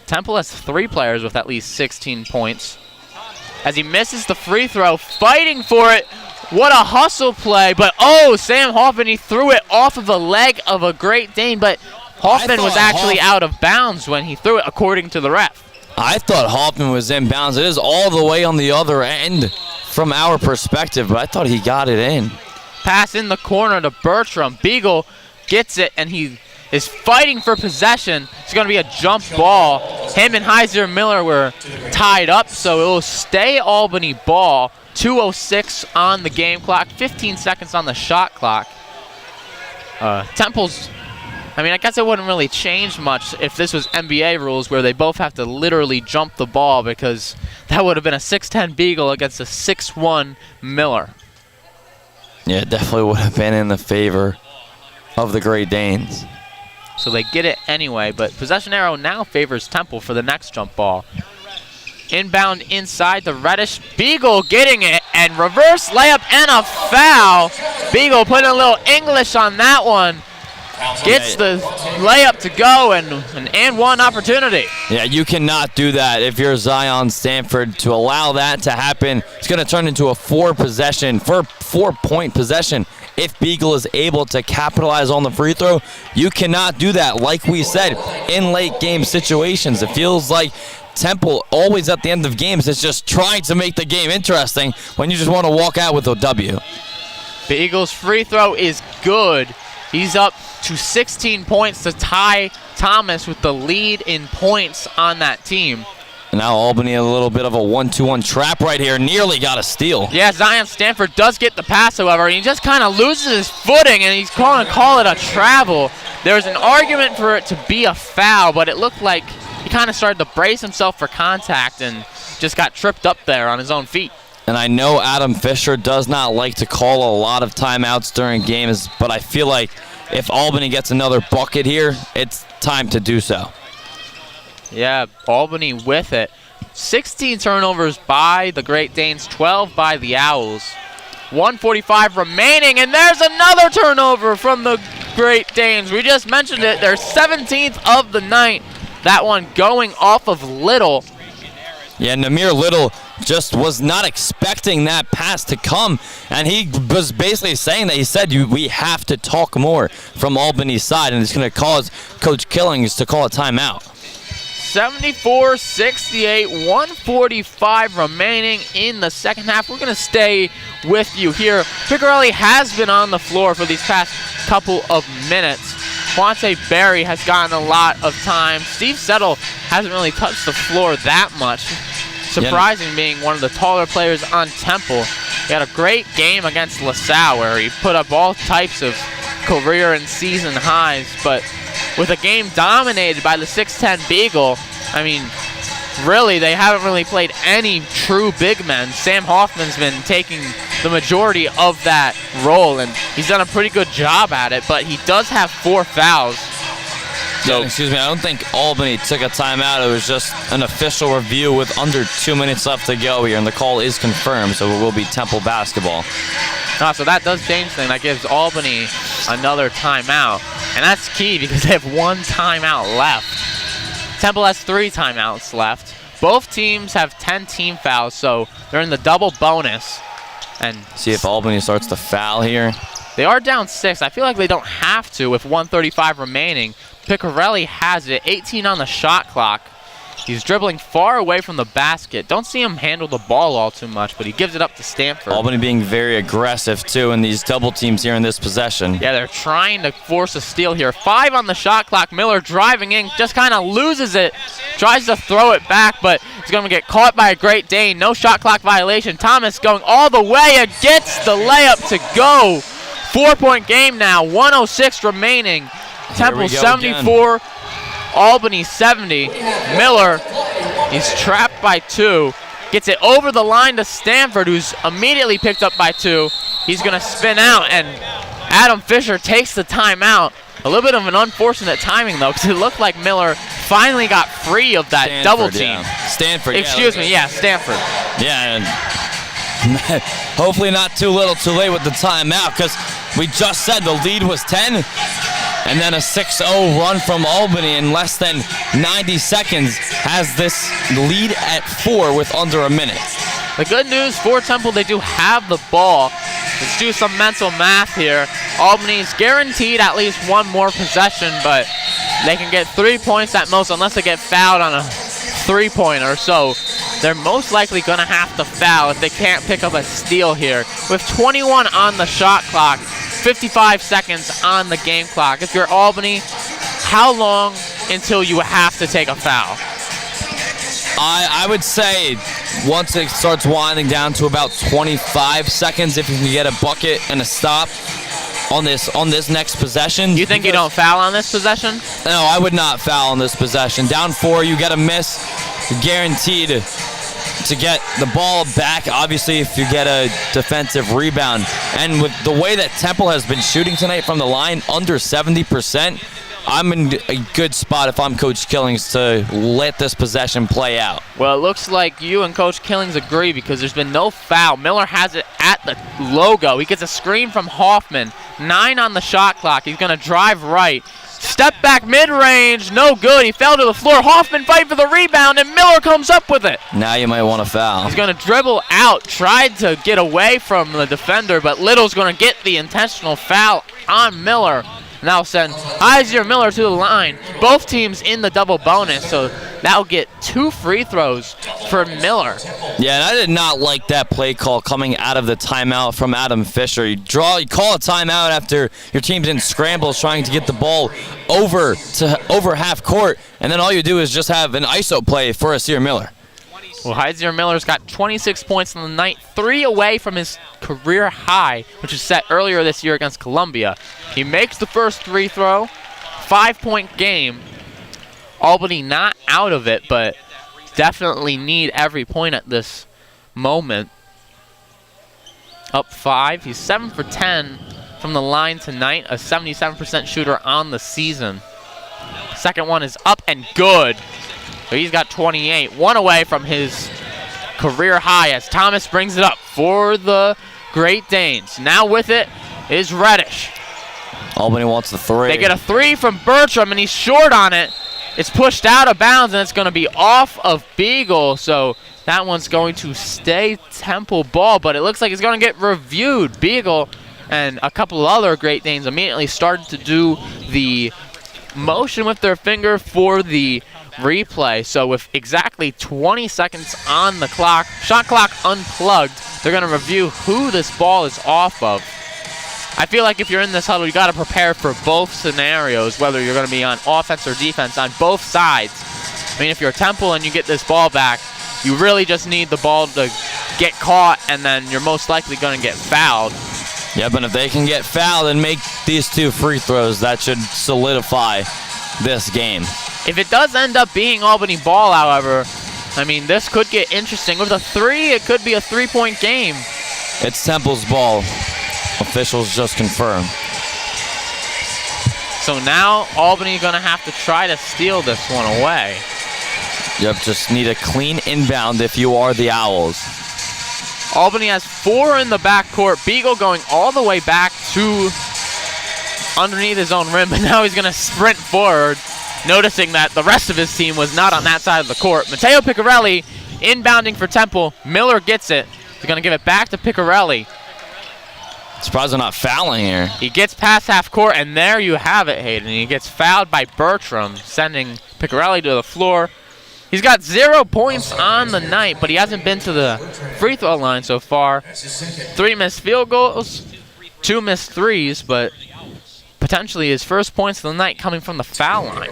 Temple has 3 players with at least 16 points. As he misses the free throw, fighting for it. What a hustle play. But, oh, Sam Hoffman, he threw it off of the leg of a Great Dane. But Hoffman was actually out of bounds when he threw it, according to the ref. I thought Hoffman was in bounds. It is all the way on the other end from our perspective, but I thought he got it in. Pass in the corner to Bertram. Beagle gets it, and he is fighting for possession. It's going to be a jump ball. Him and Heiser Miller were tied up, so it will stay Albany ball. 2:06 on the game clock, 15 seconds on the shot clock. Temple's, I guess it wouldn't really change much if this was NBA rules where they both have to literally jump the ball, because that would have been a 6'10 Beagle against a 6'1 Miller. Yeah, it definitely would have been in the favor of the Great Danes. So they get it anyway, but possession arrow now favors Temple for the next jump ball. Inbound inside the Reddish. Beagle getting it, and reverse layup and a foul. Beagle putting a little English on that one. Gets the layup to go, and an and one opportunity. Yeah, you cannot do that if you're Zion Stanford. To allow that to happen, it's going to turn into a 4-point possession. If Beagle is able to capitalize on the free throw, you cannot do that. Like we said, in late game situations, it feels like Temple always at the end of games is just trying to make the game interesting when you just want to walk out with a W. Beagle's free throw is good. He's up to 16 points to tie Thomas with the lead in points on that team. Now Albany a little bit of a 1-2-1 trap right here. Nearly got a steal. Yeah, Zion Stanford does get the pass, however. He just kind of loses his footing, and he's going to call it a travel. There's an argument for it to be a foul, but it looked like he kind of started to brace himself for contact and just got tripped up there on his own feet. And I know Adam Fisher does not like to call a lot of timeouts during games, but I feel like if Albany gets another bucket here, it's time to do so. Yeah, Albany with it. 16 turnovers by the Great Danes, 12 by the Owls. 1:45 remaining, and there's another turnover from the Great Danes. We just mentioned it. Their 17th of the night. That one going off of Little. Yeah, Namir Little just was not expecting that pass to come, and he was basically saying that. He said, we have to talk more from Albany's side, and it's going to cause Coach Killings to call a timeout. 74-68, 1:45 remaining in the second half. We're going to stay with you here. Picarelli has been on the floor for these past couple of minutes. Quante Berry has gotten a lot of time. Steve Settle hasn't really touched the floor that much. Surprising, being one of the taller players on Temple. He had a great game against LaSalle where he put up all types of career and season highs, but with a game dominated by the 6'10 Beagle, I mean, really, they haven't really played any true big men. Sam Hoffman's been taking the majority of that role, and he's done a pretty good job at it, but he does have 4 fouls. So, excuse me, I don't think Albany took a timeout. It was just an official review with under 2 minutes left to go here, and the call is confirmed, so it will be Temple basketball. So that does change things. That gives Albany another timeout, and that's key because they have 1 timeout left. Temple has 3 timeouts left. Both teams have 10 team fouls, so they're in the double bonus. And see if Albany starts to foul here. They are down 6. I feel like they don't have to with 1:35 remaining. Picarelli has it, 18 on the shot clock. He's dribbling far away from the basket. Don't see him handle the ball all too much, but he gives it up to Stanford. Albany being very aggressive, too, in these double teams here in this possession. Yeah, they're trying to force a steal here. 5 on the shot clock. Miller driving in, just kind of loses it. Tries to throw it back, but he's going to get caught by a Great Dane. No shot clock violation. Thomas going all the way and gets the layup to go. 4-point game now, 1:06 remaining. Temple 74, again. Albany 70. Miller, he's trapped by 2. Gets it over the line to Stanford, who's immediately picked up by 2. He's going to spin out, and Adam Fisher takes the timeout. A little bit of an unfortunate timing, though, because it looked like Miller finally got free of that double team. Yeah. Stanford. Excuse me, yeah, Stanford. Yeah, and hopefully not too little too late with the timeout, because we just said the lead was 10. And then a 6-0 run from Albany in less than 90 seconds has this lead at 4 with under a minute. The good news for Temple, they do have the ball. Let's do some mental math here. Albany's guaranteed at least 1 more possession, but they can get 3 points at most unless they get fouled on a 3-pointer. So they're most likely going to have to foul if they can't pick up a steal here. With 21 on the shot clock, 55 seconds on the game clock. If you're Albany, how long until you have to take a foul? I would say once it starts winding down to about 25 seconds, if you can get a bucket and a stop on this next possession. You think you don't foul on this possession? No, I would not foul on this possession. Down 4, you get a miss, you're guaranteed to get the ball back, obviously, if you get a defensive rebound. And with the way that Temple has been shooting tonight from the line, under 70%, I'm in a good spot if I'm Coach Killings to let this possession play out. Well, it looks like you and Coach Killings agree because there's been no foul. Miller has it at the logo. He gets a screen from Hoffman. 9 on the shot clock. He's going to drive right. Step back mid-range, no good. He fell to the floor. Hoffman fight for the rebound, and Miller comes up with it. Now you might want to foul. He's going to dribble out, tried to get away from the defender, but Little's going to get the intentional foul on Miller. Now send Isier Miller to the line. Both teams in the double bonus, so that'll get 2 free throws for Miller. Yeah, and I did not like that play call coming out of the timeout from Adam Fisher. You call a timeout after your team's in scrambles trying to get the ball over half court, and then all you do is just have an ISO play for Isier Miller. Well, Isier Miller's got 26 points on the night, 3 away from his career high, which was set earlier this year against Columbia. He makes the first free throw, 5-point game. Albany not out of it, but definitely need every point at this moment. Up 5, he's 7 for 10 from the line tonight, a 77% shooter on the season. Second one is up and good. So he's got 28, one away from his career high as Thomas brings it up for the Great Danes. Now with it is Reddish. Albany wants the three. They get a three from Bertram, and he's short on it. It's pushed out of bounds, and it's going to be off of Beagle. So that one's going to stay Temple ball, but it looks like it's going to get reviewed. Beagle and a couple of other Great Danes immediately started to do the motion with their finger for the replay. So with exactly 20 seconds on the clock, shot clock unplugged, they're going to review who this ball is off of. I feel like if you're in this huddle, you got to prepare for both scenarios, whether you're going to be on offense or defense on both sides. I mean, if you're Temple and you get this ball back, you really just need the ball to get caught, and then you're most likely going to get fouled. Yeah, but if they can get fouled and make these 2 free throws, that should solidify this game. If it does end up being Albany ball, however, I mean, this could get interesting. With a 3, it could be a 3-point game. It's Temple's ball. Officials just confirmed. So now Albany going to have to try to steal this one away. Yep, just need a clean inbound if you are the Owls. Albany has 4 in the backcourt. Beagle going all the way back to underneath his own rim, but now he's going to sprint forward, noticing that the rest of his team was not on that side of the court. Matteo Piccarelli inbounding for Temple. Miller gets it. He's going to give it back to Piccarelli. Surprised they're not fouling here. He gets past half court, and there you have it, Hayden. He gets fouled by Bertram, sending Piccarelli to the floor. He's got 0 points on the night, but he hasn't been to the free throw line so far. 3 missed field goals, 2 missed threes, but potentially his first points of the night coming from the foul line.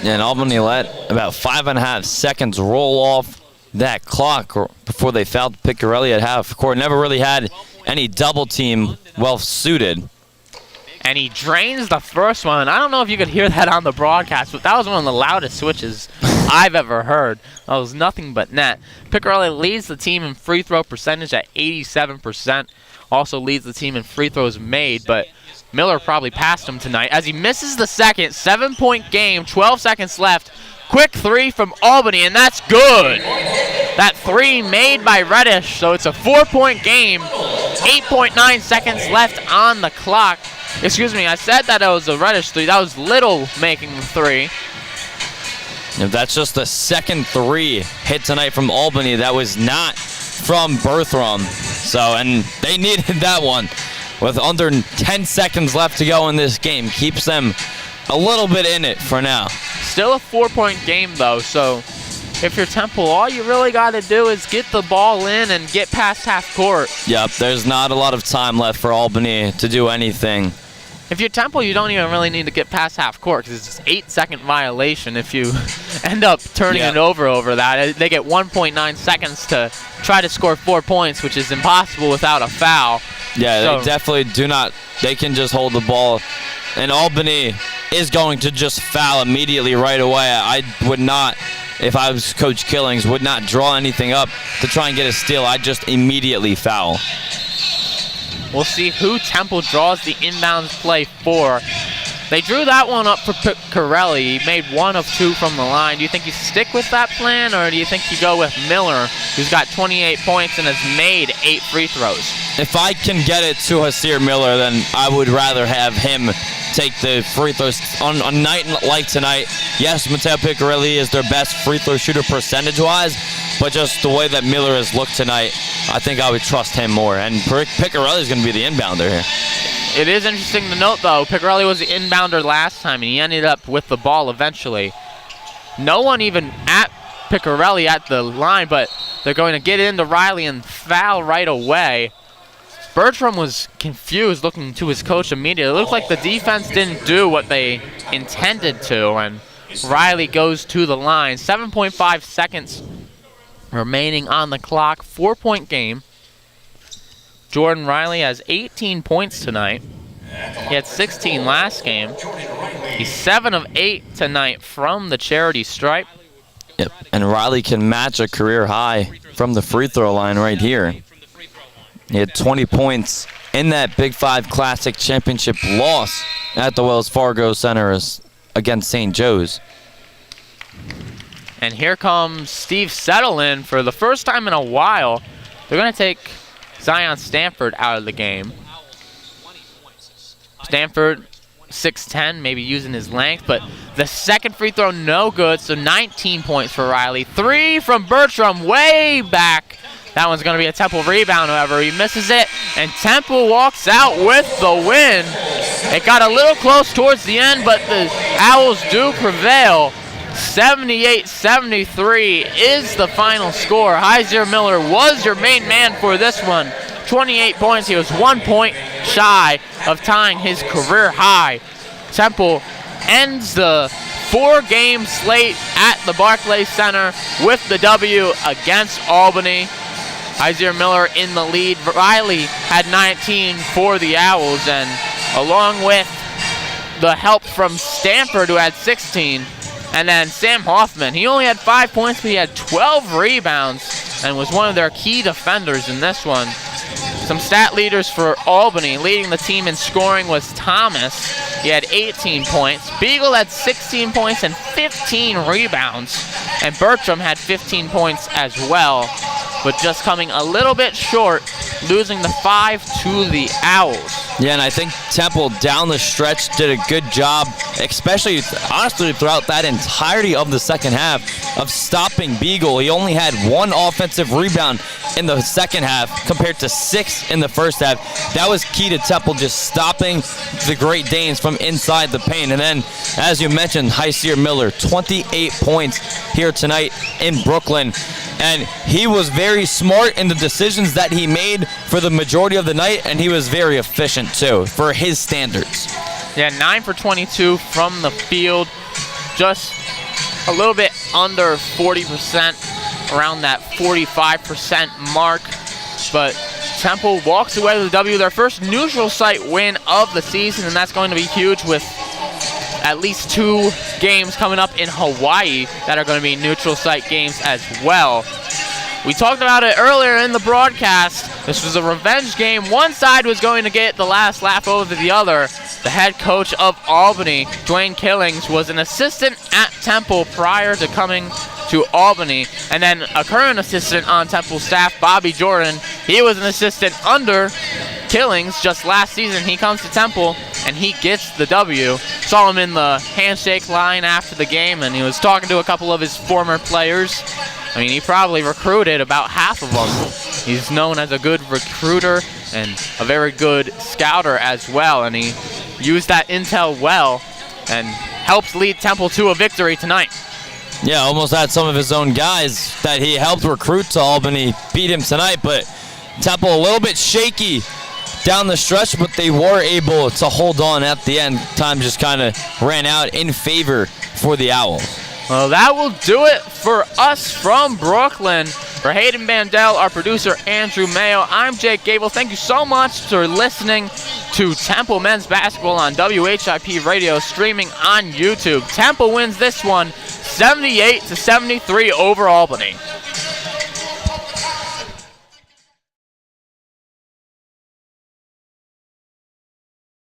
Yeah, and Albany let about 5.5 seconds roll off that clock before they fouled Piccarelli at half court. Never really had any double team well suited. And he drains the first one. I don't know if you could hear that on the broadcast, but that was one of the loudest switches I've ever heard. That was nothing but net. Piccarelli leads the team in free throw percentage at 87%. Also leads the team in free throws made, but Miller probably passed him tonight as he misses the second. 7-point game, 12 seconds left. Quick 3 from Albany, and that's good. That 3 made by Reddish, so it's a 4-point game. 8.9 seconds left on the clock. Excuse me, I said that it was a Reddish 3. That was Little making the 3. If that's just the second 3 hit tonight from Albany, that was not from Bertram. So, and they needed that one with under 10 seconds left to go in this game. Keeps them a little bit in it for now. Still a 4-point game, though, so if you're Temple, all you really got to do is get the ball in and get past half court. Yep, there's not a lot of time left for Albany to do anything. If you're Temple, you don't even really need to get past half court because it's an 8-second violation. If you end up turning it over that, they get 1.9 seconds to try to score 4 points, which is impossible without a foul. Yeah, so they definitely do not. They can just hold the ball. And Albany is going to just foul immediately right away. I would not, if I was Coach Killings, would not draw anything up to try and get a steal. I'd just immediately foul. We'll see who Temple draws the inbounds play for. They drew that one up for Piccarelli. He made 1 of 2 from the line. Do you think you stick with that plan, or do you think you go with Miller, who's got 28 points and has made 8 free throws? If I can get it to Hasir Miller, then I would rather have him take the free throws. On a night like tonight, yes, Matteo Piccarelli is their best free throw shooter percentage-wise, but just the way that Miller has looked tonight, I think I would trust him more. And Piccarelli is going to be the inbounder here. It is interesting to note, though, Piccarelli was the inbounder last time, and he ended up with the ball eventually. No one even at Piccarelli at the line, but they're going to get into Riley and foul right away. Bertram was confused, looking to his coach immediately. It looked like the defense didn't do what they intended to, and Riley goes to the line. 7.5 seconds remaining on the clock. 4-point game. Jordan Riley has 18 points tonight. He had 16 last game. He's 7 of 8 tonight from the charity stripe. Yep, and Riley can match a career high from the free throw line right here. He had 20 points in that Big 5 Classic Championship loss at the Wells Fargo Center against St. Joe's. And here comes Steve Settle in for the first time in a while. They're going to take Zion Stanford out of the game. Stanford, 6'10", maybe using his length, but the second free throw no good, so 19 points for Riley. 3 from Bertram way back. That one's going to be a Temple rebound, however. He misses it, and Temple walks out with the win. It got a little close towards the end, but the Owls do prevail. 78-73 is the final score. Hyzier Miller was your main man for this one. 28 points. He was 1 point shy of tying his career high. Temple ends the 4-game slate at the Barclays Center with the W against Albany. Hyzier Miller in the lead. Riley had 19 for the Owls, and along with the help from Stanford, who had 16, and then Sam Hoffman, he only had 5 points, but he had 12 rebounds and was one of their key defenders in this one. Some stat leaders for Albany. Leading the team in scoring was Thomas. He had 18 points. Beagle had 16 points and 15 rebounds. And Bertram had 15 points as well, but just coming a little bit short, losing the 5 to the Owls. Yeah, and I think Temple down the stretch did a good job, especially, honestly, throughout that entirety of the second half of stopping Beagle. He only had 1 offensive rebound in the second half compared to 6 in the first half. That was key to Temple, just stopping the Great Danes from inside the paint. And then, as you mentioned, Hyzier Miller, 28 points here tonight in Brooklyn. And he was very smart in the decisions that he made for the majority of the night, and he was very efficient too for his standards. Yeah, 9 for 22 from the field, just a little bit under 40%, around that 45% mark. But Temple walks away with a W, their first neutral site win of the season, and that's going to be huge with at least 2 games coming up in Hawaii that are going to be neutral site games as well. We talked about it earlier in the broadcast. This was a revenge game. One side was going to get the last laugh over the other. The head coach of Albany, Dwayne Killings, was an assistant at Temple prior to coming to Albany. And then a current assistant on Temple staff, Bobby Jordan, he was an assistant under Killings just last season. He comes to Temple and he gets the W. Saw him in the handshake line after the game, and he was talking to a couple of his former players. I mean, he probably recruited about half of them. He's known as a good recruiter and a very good scouter as well, and he used that intel well and helps lead Temple to a victory tonight. Yeah, almost had some of his own guys that he helped recruit to Albany beat him tonight, but Temple a little bit shaky down the stretch, but they were able to hold on at the end. Time just kind of ran out in favor for the Owls. Well, that will do it for us from Brooklyn. For Hayden Bandel, our producer Andrew Mayo, I'm Jake Gable. Thank you so much for listening to Temple Men's Basketball on WHIP Radio, streaming on YouTube. Temple wins this one 78-73 over Albany.